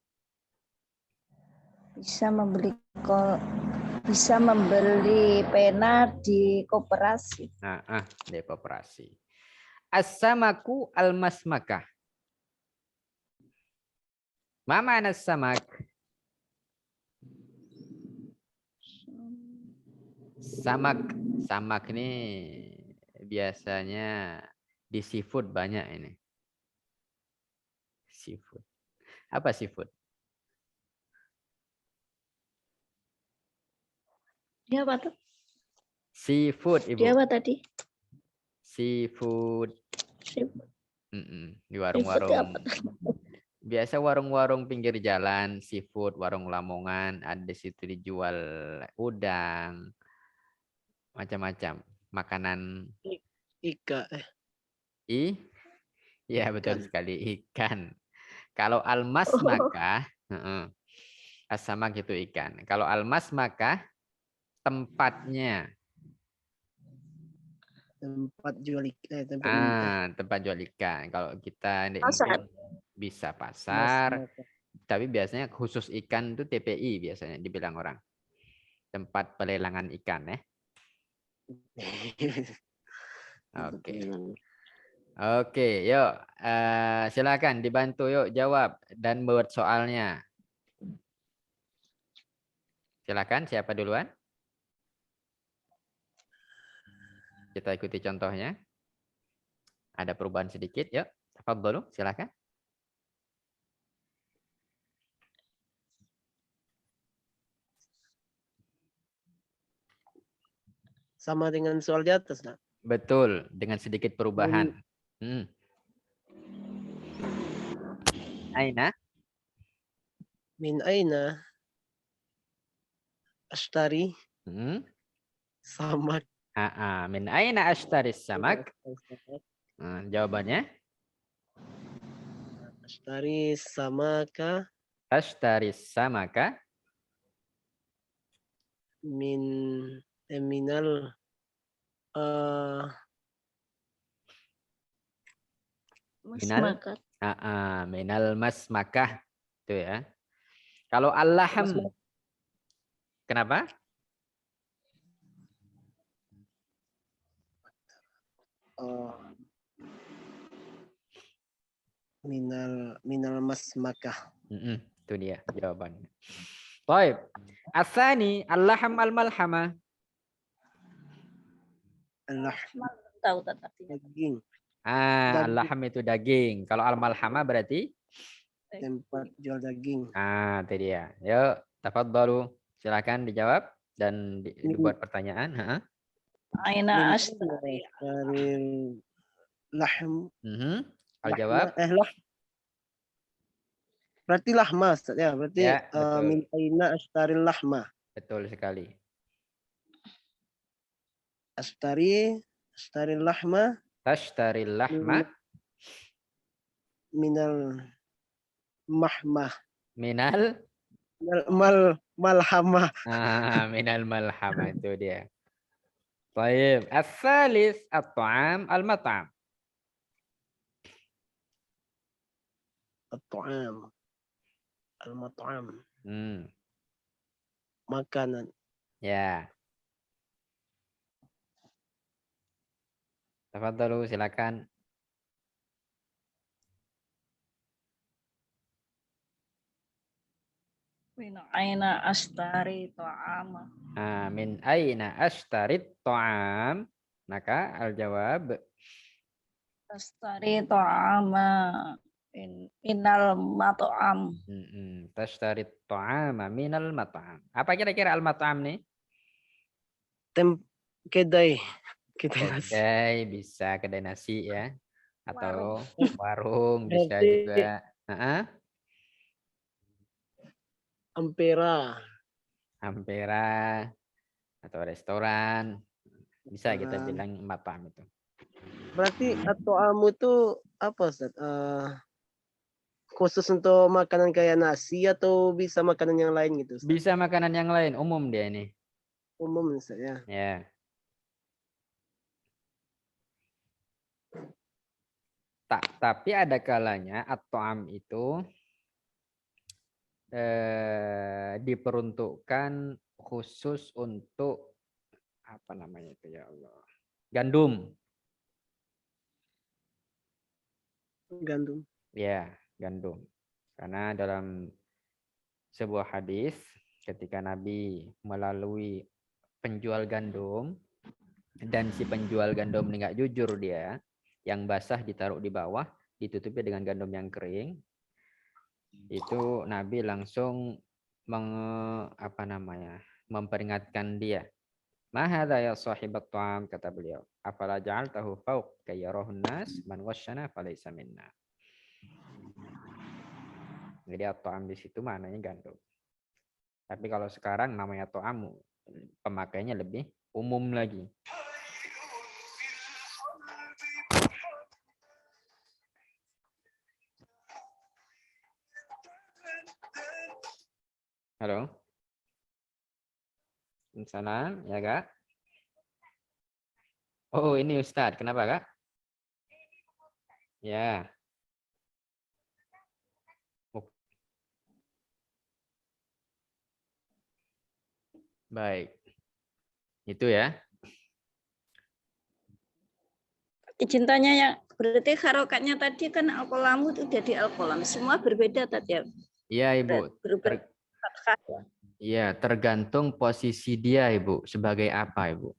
A: Bisa membeli pena di koperasi.
B: di koperasi. As-samaku al-masmakah. Ma ma'na as-samak? Samak ini biasanya di seafood banyak ini. Seafood. Apa seafood?
A: Dia apa tuh?
B: Seafood, Ibu.
A: Dia apa tadi?
B: Seafood. Di
A: Seafood
B: warung-warung.
A: apa?
B: Biasa warung-warung pinggir jalan, seafood, warung Lamongan, ada di situ dijual udang, macam-macam makanan.
C: Ika.
B: Ya betul sekali, ikan. Kalau al-masmakah, as-samak itu ikan. Kalau al-masmakah tempatnya.
C: Tempat jual ikan.
B: Tempat jual ikan. Kalau kita
A: Pasar.
B: bisa pasar, tapi biasanya khusus ikan itu TPI biasanya dibilang orang. Tempat pelelangan ikan ya. Oke, yuk silakan dibantu yuk jawab dan buat soalnya. Silakan, siapa duluan? Kita ikuti contohnya. Ada perubahan sedikit, yuk. Tafadhalu, silakan.
C: Sama dengan soal di atas, nah.
B: Betul, dengan sedikit perubahan. Aina?
C: Min aina ashtari samak.
B: Min aina ashtari samak? Jawabannya?
C: Ashtari samaka.
B: Ashtari samaka?
C: Minal
B: minal masmakah itu ya. Kalau al-laham kenapa?
C: Minal masmakah.
B: Itu dia jawabannya. Baik. Asani al-laham al-malhama.
A: Tahu tadi.
C: Daging.
B: Al-laham itu daging. Kalau al-malhama berarti
C: tempat jual daging.
B: Itu dia. Yuk, tafadhalu. Silakan dijawab dan dibuat pertanyaan.
A: Aina ashtari.
C: Lahm.
B: Al-jawab.
C: Berarti lahma, ya. Berarti
B: ya,
C: min aina ashtaril lahma.
B: Betul sekali.
C: Ashtaril lahma
B: Tashtaril lahma
C: minal mahmah.
B: minal
C: Malhamah.
B: minal malhama itu dia. Baik. As-salis at-ta'am al-mat'am.
C: At-ta'am. Al-mat'am.
B: Hmm.
C: Makanan.
B: Ya. Tafadhalu, silakan.
A: Min aina ashtari ta'ama.
B: Min aina ashtarit ta'am? Maka al-jawab
A: Ashtari ta'ama minal mat'am.
B: Tashtarit ta'ama minal mat'am. Apa kira-kira al-mat'am nih?
C: Kedai. Kedai nasi.
B: Kedai, bisa kedai nasi ya. Atau warung bisa
C: Berarti
B: juga.
C: Ampera.
B: Ampera atau restoran. Bisa kita bilang mat'am itu.
C: Berarti at-ta'amu itu apa, Ustaz? Khusus untuk makanan kayak nasi atau bisa makanan yang lain gitu, Ustaz?
B: Bisa makanan yang lain, umum dia ini.
C: Umum, Ustaz, ya.
B: Ya. Tapi ada kalanya at-ta'am itu diperuntukkan khusus untuk apa namanya itu ya Allah? Gandum.
C: Gandum.
B: Ya, gandum. Karena dalam sebuah hadis ketika Nabi melalui penjual gandum dan si penjual gandum ini nggak jujur dia, yang basah ditaruh di bawah, ditutupi dengan gandum yang kering, itu Nabi langsung memperingatkan dia. Ma hadza ya sahibat ta'am, kata beliau. Afala ja'altahu fawq kayyarahun nas man ghasyana falaysa minna. Jadi at-ta'am di situ maknanya gandum. Tapi kalau sekarang namanya ta'am, pemakainya lebih umum lagi. Halo. Salam, ya Kak? Oh, ini Ustadz. Kenapa, Kak? Ya. Baik. Itu ya.
A: Izin tanya ya, berarti harokatnya tadi kan al-qalamu itu jadi al-qalam. Semua berbeda tadi ya?
B: Iya, Ibu. Iya, tergantung posisi dia, Ibu. Sebagai apa, Ibu?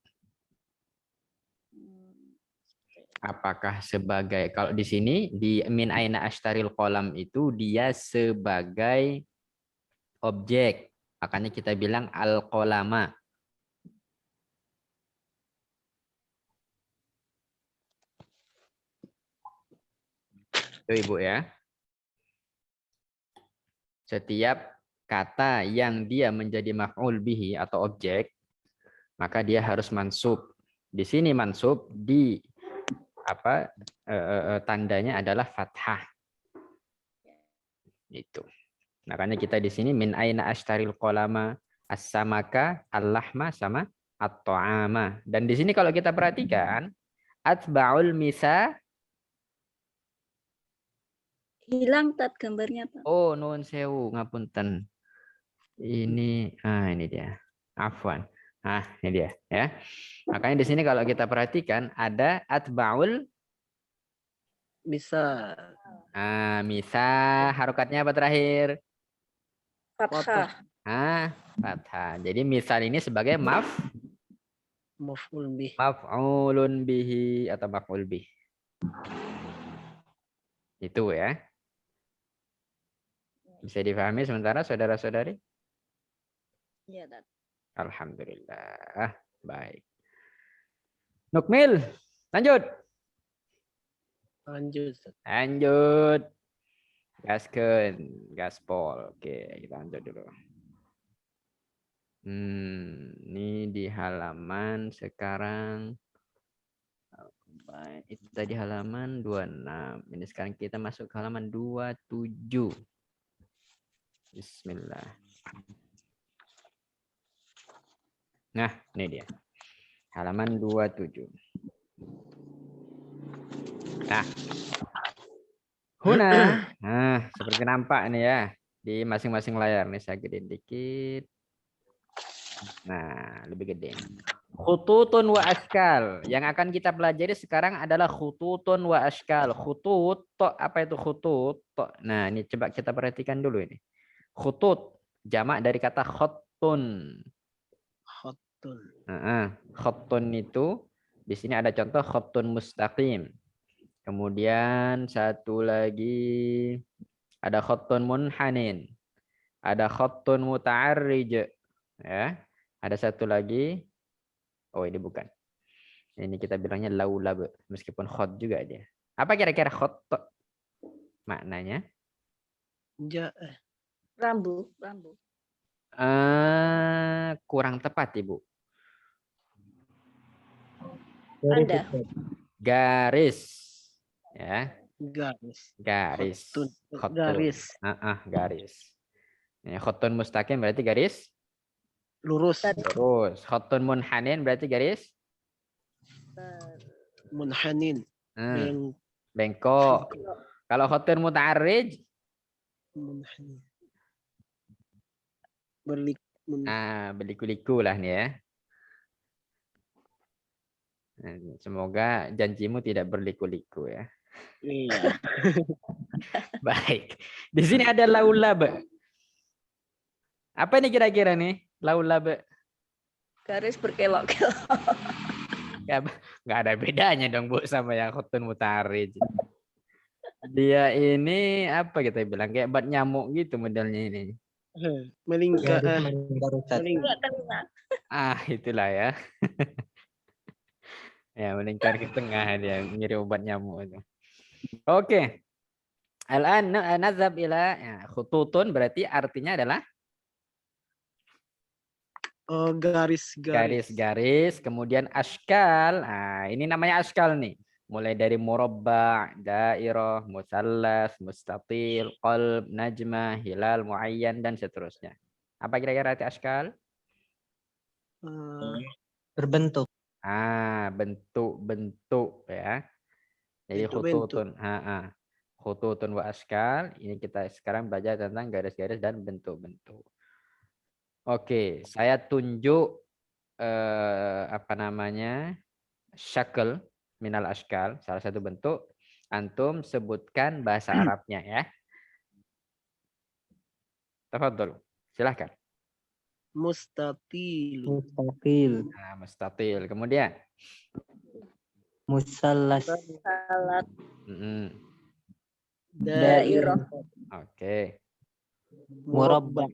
B: Apakah sebagai, kalau di sini di min aina ashtaril qalam itu dia sebagai objek. Makanya kita bilang al-qalama. Itu Ibu ya. Setiap kata yang dia menjadi maf'ul bihi atau objek, maka dia harus mansub. Di sini mansub, di tandanya adalah fathah. Itu. Makanya kita di sini min aina ashtaril qalama as-samaka al-lahma sama at-ta'ama. Dan di sini kalau kita perhatikan atba'ul misa,
A: hilang tat gambarnya.
B: oh nuwun sewu ngapunten. Ini ini dia. Afwan. Ini dia ya. Makanya di sini kalau kita perhatikan ada atba'ul
C: Bisa.
B: misa, harokatnya apa terakhir?
A: Fathah.
B: Fathah. Jadi misal ini sebagai maf'ulun bihi atau maf'ul bih. Itu ya. Bisa difahami sementara saudara-saudari?
A: Iya, Tat.
B: Alhamdulillah. Baik. Nukmil, lanjut. Lanjut. Gaskeun, gaspol. Oke, kita lanjut dulu. Ini di halaman sekarang. Baik. Itu tadi halaman 26. Ini sekarang kita masuk ke halaman 27. Bismillah. Nah, ini dia. Halaman 27. Nah, Huna. Nah, seperti nampak nih ya di masing-masing layar nih, saya gedein dikit. Nah, lebih gede. Khututun wa askal. Yang akan kita pelajari sekarang adalah khututun wa askal. Khutut, apa itu khutut? Nah, ini coba kita perhatikan dulu ini. Khutut, jamak dari kata khottun.
C: Khottun.
B: Khottun itu di sini ada contoh khottun mustaqim. Kemudian satu lagi ada khottun munhanin. Ada khottun muta'arrij. Ya. Ada satu lagi. Oh, ini bukan. Ini kita bilangnya laulab, meskipun khot juga dia. Apa kira-kira khot maknanya?
A: Rambu.
B: Kurang tepat, Ibu.
A: Anda.
B: Garis. Ya.
C: Garis.
B: Khotun.
C: Garis.
B: Garis. Ya, khotun mustaqim berarti garis
C: Lurus.
B: Khotun munhanin berarti garis
C: Munhanin.
B: Bengkok. Kalau khotun muta'arrij
C: munhanin.
B: Berliku-liku lah nih ya. Semoga janjimu tidak berliku-liku ya.
C: Iya.
B: Baik. Di sini ada laulab. Apa ini kira-kira nih? Laulab.
A: Garis berkelok-kelok.
B: Nggak ada bedanya dong Bu sama yang khotun muta'arrij. Dia ini apa kita bilang kayak bat nyamuk gitu modelnya ini.
C: Melingkar.
B: Itulah ya. Ya, melingkar ke tengah dia, mirip obat nyamuk itu. Oke. Al-an nazab ila khututun berarti artinya adalah garis-garis, kemudian askal. Nah, ini namanya askal nih. Mulai dari murabba', dairah, musallas, mustatil, qalb, najmah, hilal, muayyan dan seterusnya. Apa kira-kira arti askal?
E: Berbentuk.
B: Bentuk-bentuk ya. Jadi khututun. Khututun wa askal. Ini kita sekarang belajar tentang garis-garis dan bentuk-bentuk. Oke, saya tunjuk syakl minal askal, salah satu bentuk. Antum sebutkan bahasa Arabnya ya. Tafadhol. Silahkan.
E: Mustatil.
B: Mustatil. Kemudian
E: Musallas.
A: Dairah.
B: Oke.
C: Murabba'.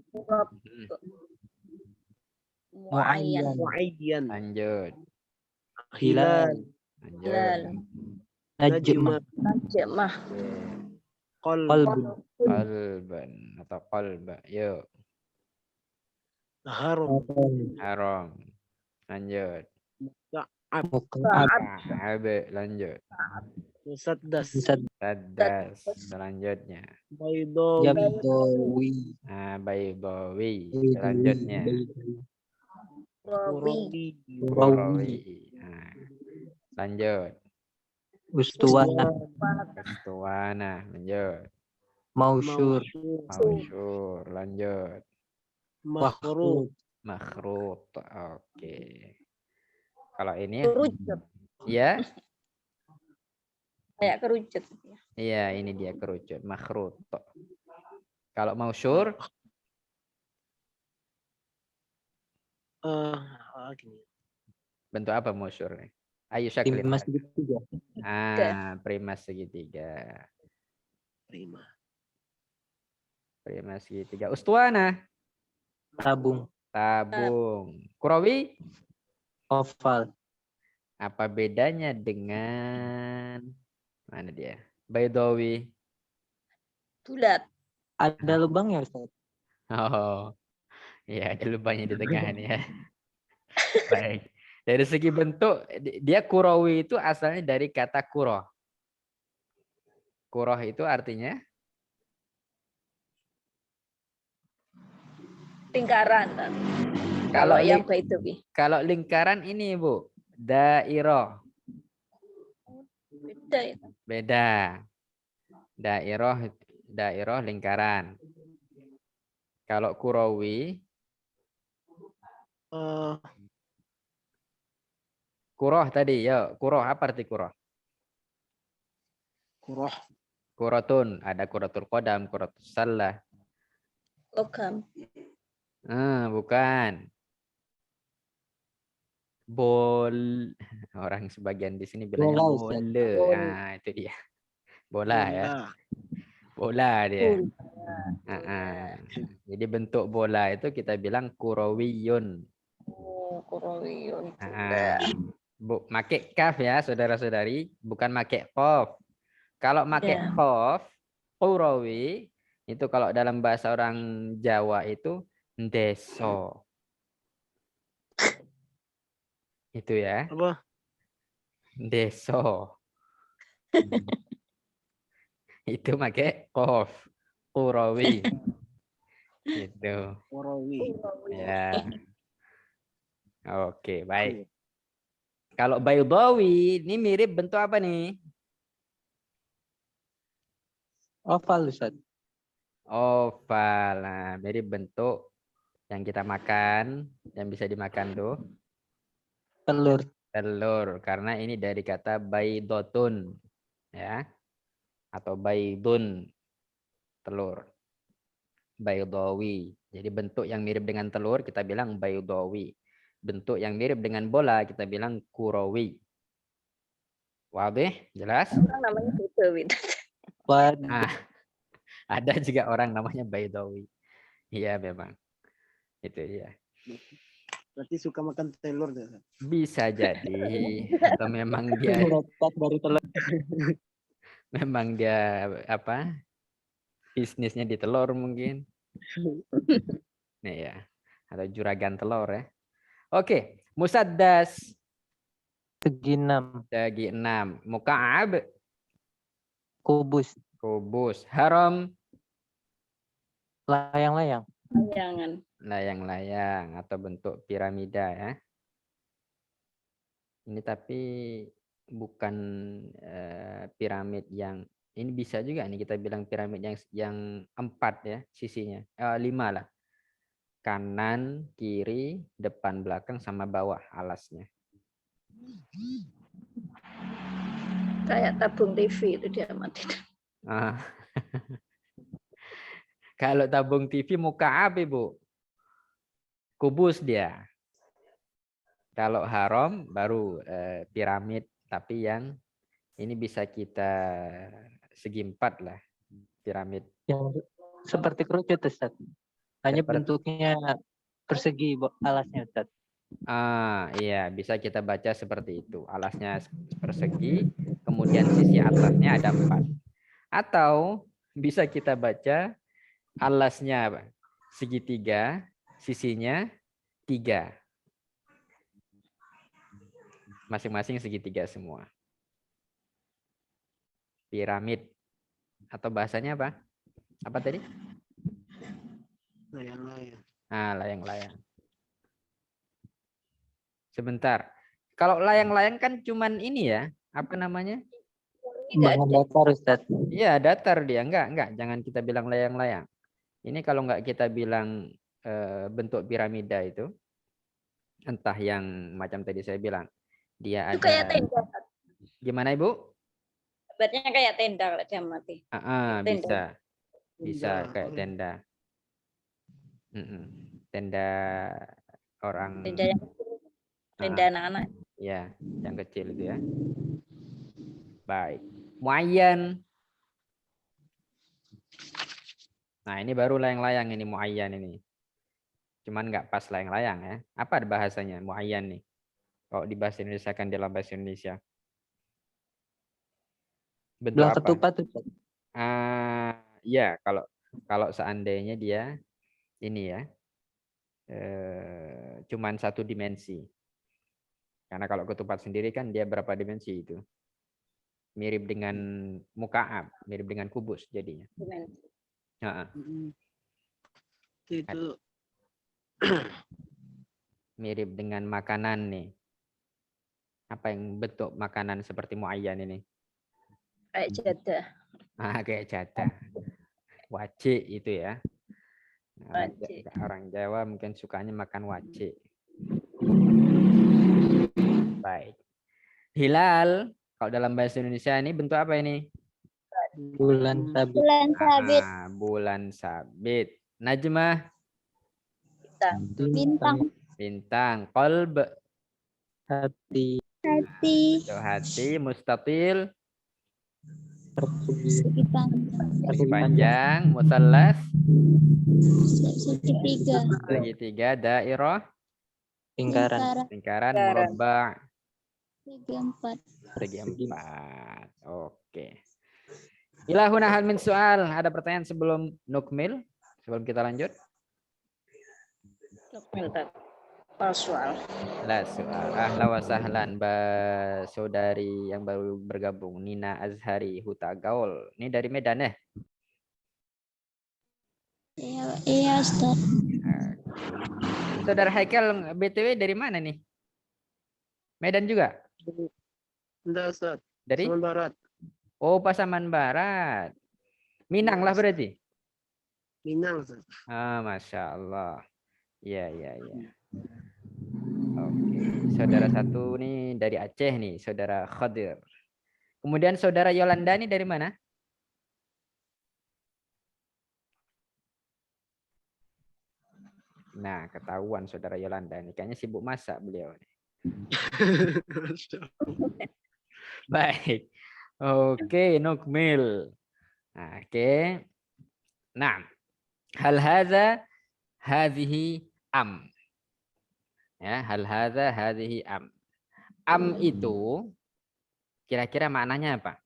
A: Muayyan.
B: Lanjut.
C: Hilal.
B: Lanjut.
A: Najmah.
B: Qalban atau qalba. Yuk. Haram. Lanjut. Lanjut.
C: Musaddas.
B: Selanjutnya.
C: Baydawi.
B: Baydawi. Selanjutnya.
A: Rawi.
B: Lanjut.
E: Ustuwana.
B: Lanjut.
E: Mausyur.
B: Lanjut. Makhrut. Oke. Kalau ini
A: Kerucut.
B: ya.
A: Kayak kerucut.
B: Iya, ini dia kerucut, makhrut. Kalau mausyur bentuk apa mausyur nih? Ayo syaklin.
E: Primas segitiga.
B: Primas segitiga. Primas segitiga. Ustuana.
E: Tabung.
B: Kurawi.
E: Oval.
B: Apa bedanya dengan mana dia? Baydawi.
A: Bulat.
E: Ada lubangnya, Ustaz.
B: Oh. Iya, ada lubangnya di tengah nih ya. Baik. Dari segi bentuk, dia kurawi itu asalnya dari kata kuroh. Kuroh itu artinya
A: Lingkaran.
B: Kalau
A: Kalau yang baitowi.
B: kalau lingkaran ini, Bu, dairah.
A: Beda itu.
B: Beda. Dairah lingkaran. Kalau kurawi, kuroh tadi, ya. Kuroh apa arti kuroh?
C: Kuroh.
B: Kurotun, ada kuratul qadam, kuratul salah.
A: Logam.
B: Bukan. Bol, orang sebagian di sini bilangnya
E: Bola, Ustaz.
B: bola.
A: Bola.
B: Nah, itu dia. Bola ya.
C: Bola.
B: Bola dia.
A: Bola.
B: Jadi bentuk bola itu kita bilang kurawiyun.
A: Oh, kurawiyun.
B: Make kaf ya, saudara-saudari, bukan make kof. Kalau make
A: Ya.
B: kof, kurawi itu kalau dalam bahasa orang Jawa itu deso. Itu ya.
C: Apa?
B: Deso. Itu make kof. Kurawi. Itu.
C: Kurawi.
B: Ya. Oke, baik. Kalau baydawi ini mirip bentuk apa nih?
E: Oval, Ustaz.
B: Oval. Nah, mirip bentuk yang kita makan, yang bisa dimakan tuh.
E: Telur.
B: Telur, karena ini dari kata baydotun, ya, atau baydun, telur. Baydawi. Jadi bentuk yang mirip dengan telur kita bilang baydawi. Bentuk yang mirip dengan bola kita bilang kurawi. Wadih, jelas?
A: Orang namanya baitowi.
B: Nah, ada juga orang namanya baydawi. Iya memang. Itu ya.
C: Berarti suka makan telur.
B: Bisa jadi atau memang dia
E: Letak dari telur.
B: memang dia apa? Bisnisnya di telur mungkin. Nih ya. Atau juragan telur ya. Oke, musaddas
E: Segi 6.
B: segi 6, muka'ab
E: Kubus.
B: kubus, haram
E: Layang-layang.
A: Jangan.
B: layang-layang atau bentuk piramida ya. Ini tapi bukan piramid yang ini bisa juga nih kita bilang piramid yang 4 ya sisinya. 5 lah. Kanan, kiri, depan, belakang sama bawah alasnya.
A: Kayak tabung TV itu dia mati.
B: Ah. Kalau tabung TV muka'ab, Ibu. Kubus dia. Kalau haram baru piramid, tapi yang ini bisa kita segi 4 lah piramid.
E: Yang seperti kerucut, Ustaz. Hanya bentuknya persegi alasnya, Ustaz.
B: Iya, bisa kita baca seperti itu. Alasnya persegi, kemudian sisi atasnya ada 4. Atau bisa kita baca alasnya segitiga, sisinya 3. Masing-masing segitiga semua. Piramid. Atau bahasanya apa? Apa tadi?
C: Layang-layang.
B: Layang-layang. Sebentar. Kalau layang-layang kan cuman ini ya. Apa namanya?
E: Bangun datar, Ustaz.
B: Iya, datar dia. Enggak. Jangan kita bilang layang-layang. Ini kalau enggak kita bilang bentuk piramida itu. Entah yang macam tadi saya bilang. Dia
A: Itu kayak
B: ada.
A: tenda.
B: Gimana, Ibu?
A: Hebatnya kayak tenda kalau dia mati.
B: Bisa. Bisa kayak tenda. Tenda orang.
A: Tenda yang tenda anak-anak.
B: Ya, yang kecil itu ya. Baik. Muayyan. Nah, ini baru layang-layang ini muayyan ini. Cuman nggak pas layang-layang ya. Apa bahasanya muayyan nih? Kalau di bahasa Indonesia kan dalam bahasa Indonesia. Bentuk
E: Belah
B: apa?
E: ketupat, Ustaz.
B: Ya, kalau seandainya dia ini ya. Cuman 1 dimensi. Karena kalau ketupat sendiri kan dia berapa dimensi itu? Mirip dengan mukaab, mirip dengan kubus jadinya. Heeh.
C: Itu
B: Mirip dengan makanan nih. Apa yang bentuk makanan seperti muayyan ini?
A: Kayak jadah.
B: Kayak jadah. Wajik itu ya.
A: Wajik.
B: Orang Jawa mungkin sukanya makan wajik. Baik. Hilal, kalau dalam bahasa Indonesia ini bentuk apa ini?
E: Bulan sabit.
D: Bulan sabit.
B: Bulan sabit. Najmah,
D: Bintang.
B: bintang. Qalb,
E: Hati.
D: Hati.
B: bentuk hati. Mustatil,
D: Segi
B: segi panjang. Musallas,
D: segitiga.
B: segitiga. Dairah,
E: Lingkaran.
B: lingkaran.
A: Lingkaran.
B: Murabba',
D: Segi empat.
B: segi empat. Oke. Ilahuna hal min soal. Ada pertanyaan sebelum nukmil? Sebelum kita lanjut?
A: Soal.
B: La soal. Ahlan wa sahlan saudari yang baru bergabung. Nina Azhari Huta Gaul. Ini dari Medan ya?
D: Iya, Ustaz.
B: Saudara Haikal BTW dari mana nih? Medan juga?
C: enggak, Ustaz.
B: Dari?
C: Sumatera Barat.
B: Oh, Pasaman Barat. Minang lah berarti.
C: Minang, Ustaz.
B: Masya Allah. Iya, iya, iya. Oke. Saudara satu nih dari Aceh nih, saudara Khadir. Kemudian saudara Yolanda nih dari mana? Nah, ketahuan saudara Yolanda nih. Kayaknya sibuk masak beliau nih. Baik. Oke, nukmil. Nah, oke. Nah, hal hadza hadhihi am. Ya, hal hadza hadhihi am. Am itu kira-kira maknanya apa?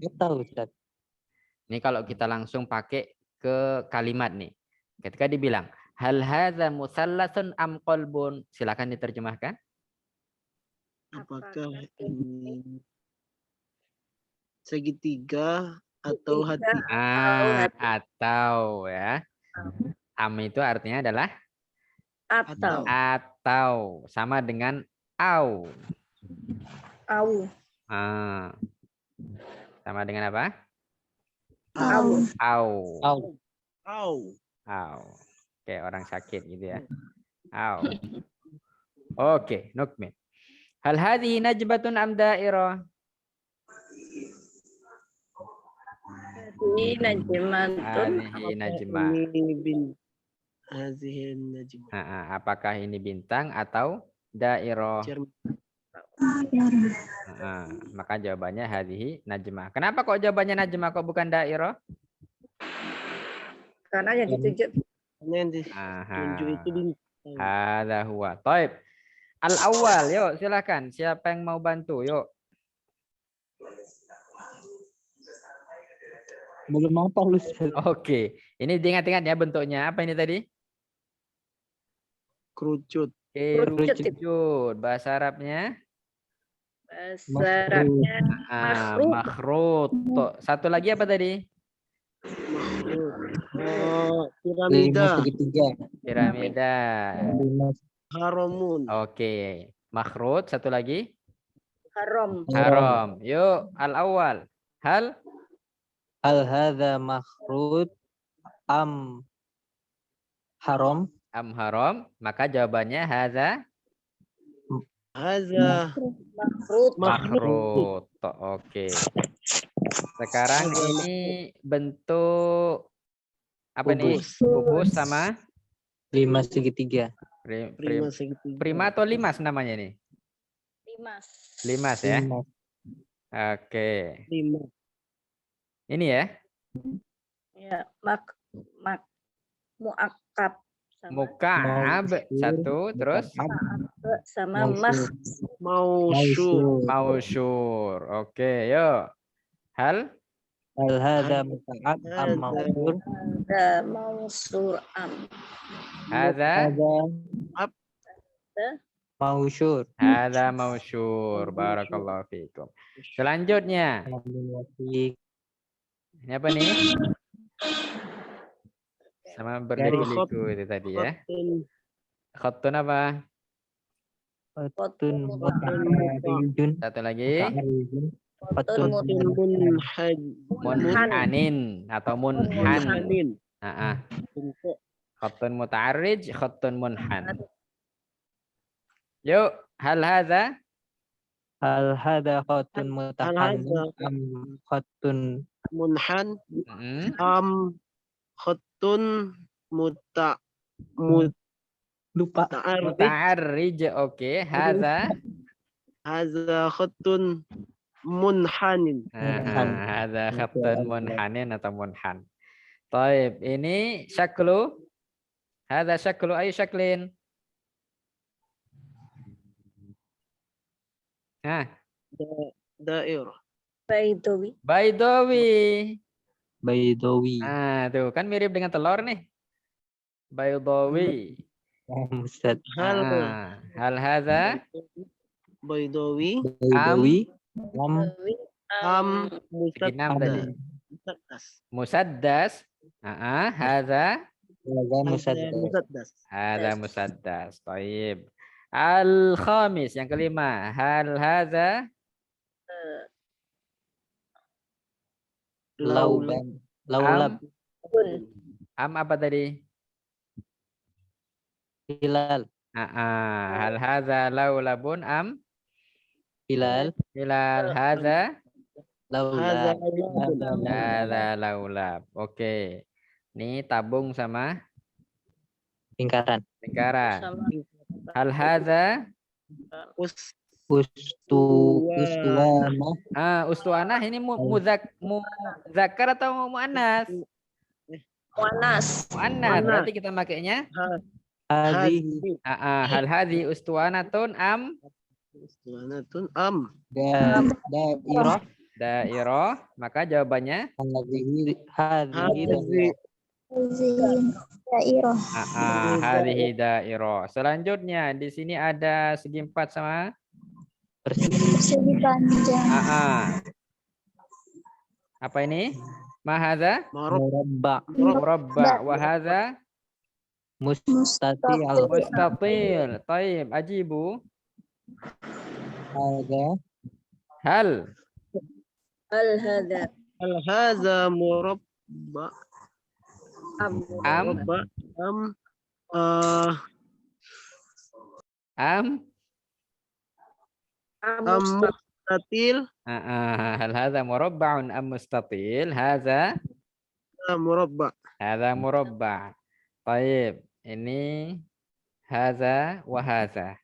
E: Nggak tahu, Ustaz.
B: Ini kalau kita langsung pakai ke kalimat nih. Ketika dibilang hal hadza musallasun am qalbun, silakan diterjemahkan.
C: Apakah ini segitiga atau hati?
B: Atau ya. Am itu artinya adalah atau sama dengan au. Sama dengan apa? Au. Kayak orang sakit gitu ya. Au. Oke, nukmil. Hal hadhihi najbatun am dairah?
A: Hadhihi najmatun.
B: Hadhihi najmah.
C: Hadhihi najmah.
B: Apakah ini bintang atau dairah? Maka jawabannya hadhihi najmah. Kenapa kok jawabannya najmah kok bukan dairah?
A: Karena yang ditunjuk.
C: Tunjuk itu bintang.
B: Hadza huwa. Taib. Al-awwal, yuk silakan. Siapa yang mau bantu? Yuk.
E: Belum apa lu, Ustaz.
B: Oke. Ini diingat-ingat ya bentuknya. Apa ini tadi?
C: Kerucut.
B: Kerucut. Bahasa Arabnya?
A: Bahasa Arabnya
B: makhrut. Satu lagi apa tadi?
C: Piramida.
B: Piramida.
C: Haramun.
B: Oke. Makhrut. Satu lagi?
A: Haram.
B: Yuk. Al-awwal. Hal
E: hadza makhrut am haram?
B: Am haram. Maka jawabannya hadza makhrut. Oke. Sekarang ini bentuk apa nih? Kubus sama
E: 5 segitiga.
B: Prima atau limas namanya nih? Limas ya. Oke. Ini ya.
A: Ya, mu'akkab.
B: Muka'ab satu, terus
A: sama
C: Mausyur.
B: Oke, yuk. Hal
E: Hal hadza muta'ab am mawsul?
A: Ada mausur am.
B: Hadza
E: Mausyur.
B: hadza mausyur. Barakallahu fikum. Selanjutnya, ini apa nih? Sama berliku-liku itu tadi ya. Khattun apa?
E: Khatun muta'arrijun.
B: Satu lagi.
A: Khatun
B: Munhanin atau munhan.
C: Munhanin. Bentuk
B: Khattun muta'arrij, khattun munhan. Yuk, hal hadza?
E: Hal hadza khatun mutahannin am khatun
C: munhan
B: Mm-mm.
C: khatun
E: lupa?
C: muta'arrij.
B: Muta'arrij, oke. Hadza?
C: Hadza khatun munhanin.
B: Hadza khattun munhanin atau munhan. Taib, ini syaklu. Hadza syaklu ayu syaklin. Nah,
C: Dairah.
A: Baidawi.
B: Baidawi.
E: Baidawi.
B: Nah, tuh kan mirip dengan telur nih. Baidawi.
E: Ustaz.
B: Hal hadza
C: Baidawi.
E: Baidawi.
C: Am
B: segenap tadi.
C: musaddas.
B: Musaddas. Hadza
C: Musaddas.
B: hadza musaddas. Taib. Al-khamis yang kelima. Hal hadza
E: Laulab.
B: am apa tadi?
E: Hilal.
B: Hal hadza laulabun am
E: Hilal.
B: hilal hadza
E: Laulab.
B: hadza laulab. Oke. Ini tabung sama
E: Lingkaran.
B: lingkaran.
A: Sama
B: Hal hadza
E: Ustuwana.
B: ustuanah ini muzakkar atau muannas?
A: Wanas.
B: Muannas. Berarti kita makainya
E: Hadhihi
B: hal hadhi ustuanatun am
C: Ustuanatun am.
E: dairah.
B: dairah, maka jawabannya
E: Hadhihi
D: Dairah.
B: hadhihi dairah. Selanjutnya di sini ada segi empat sama
D: Persegi panjang.
B: apa ini? Mahadza
E: murabba.
B: murabba wa hadza
E: Mustatil.
B: mustatil. Taib, ajibu.
E: Hadza
B: Hal
A: Hal hadza
C: Al hadza murabba.
A: am.
C: Murabba.
B: am
C: Am mustatil.
B: hal hadza murabba'un am mustatil? Hadza
C: Murabba.
B: murabba'. Taib, ini hadza wa hadza.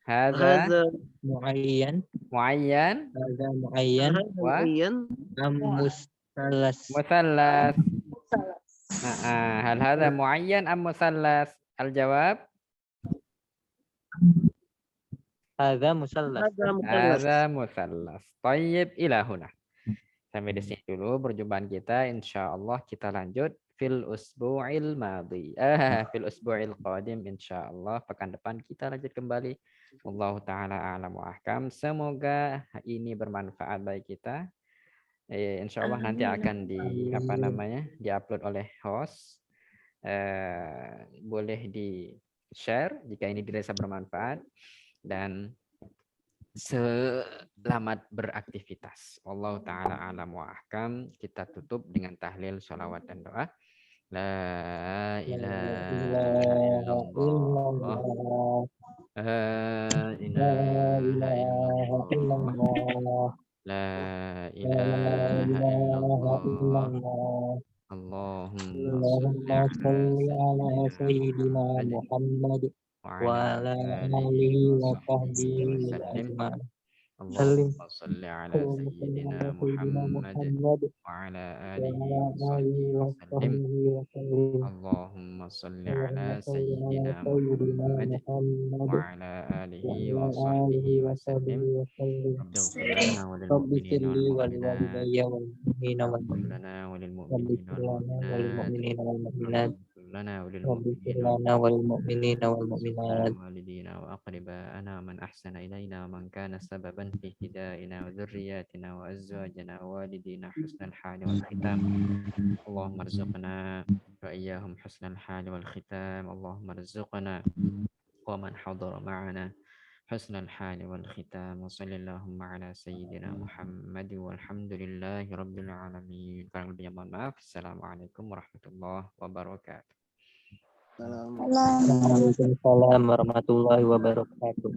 B: Hadza
C: Hadza
E: muayyan.
B: muayyan
E: Hadza muayyan.
B: wa
E: Am musallas.
B: musallas. Hal hadza muayyan am musallas? Al-jawab
E: Hadza musallas.
B: hadza musallas. Tayyib, ila huna. Sampai di sini dulu perjumpaan kita. Insyaallah kita lanjut fil usbu'il madhi. Fil usbu'il qadim insyaallah pekan depan kita lanjut kembali. Wallahu taala a'lam wa ahkam. Semoga ini bermanfaat bagi kita. Insyaallah nanti akan diupload oleh host. Boleh di share jika ini dirasa bermanfaat, dan selamat beraktivitas. Wallahu taala a'lam wa ahkam. Kita tutup dengan tahlil, sholawat dan doa. La ilaha illallah. La ilaha illallah. La ilaha illallah. Allahumma shalli ala
E: sayyidina Muhammad wa ala alihi wa sahbihi
B: sallim. اللهم صل على سيدنا محمد وعلى آله وصحبه وسلم. اللهم صل على سيدنا محمد وعلى آله وصحبه وسلم. رب اغفر لنا وللمؤمنين والمؤمنات واغفر لنا وللمؤمنين والمؤمنات لنا وللمؤمنين والمؤمنات والدينا وأقرباءنا من أحسن إلينا ومن كان سببا في هدائنا وذرياتنا وأزواجنا ووالدينا حسن الحال والختام. اللهم ارزقنا وإياهم حسن الحال والختام. اللهم ارزقنا ومن حضر معنا حسن الحال والختام. وصلى اللهم على سيدنا محمد والحمد لله رب العالمين. السلام عليكم ورحمة الله وبركاته.
E: Waalaikumsalam warahmatullahi wabarakatuh.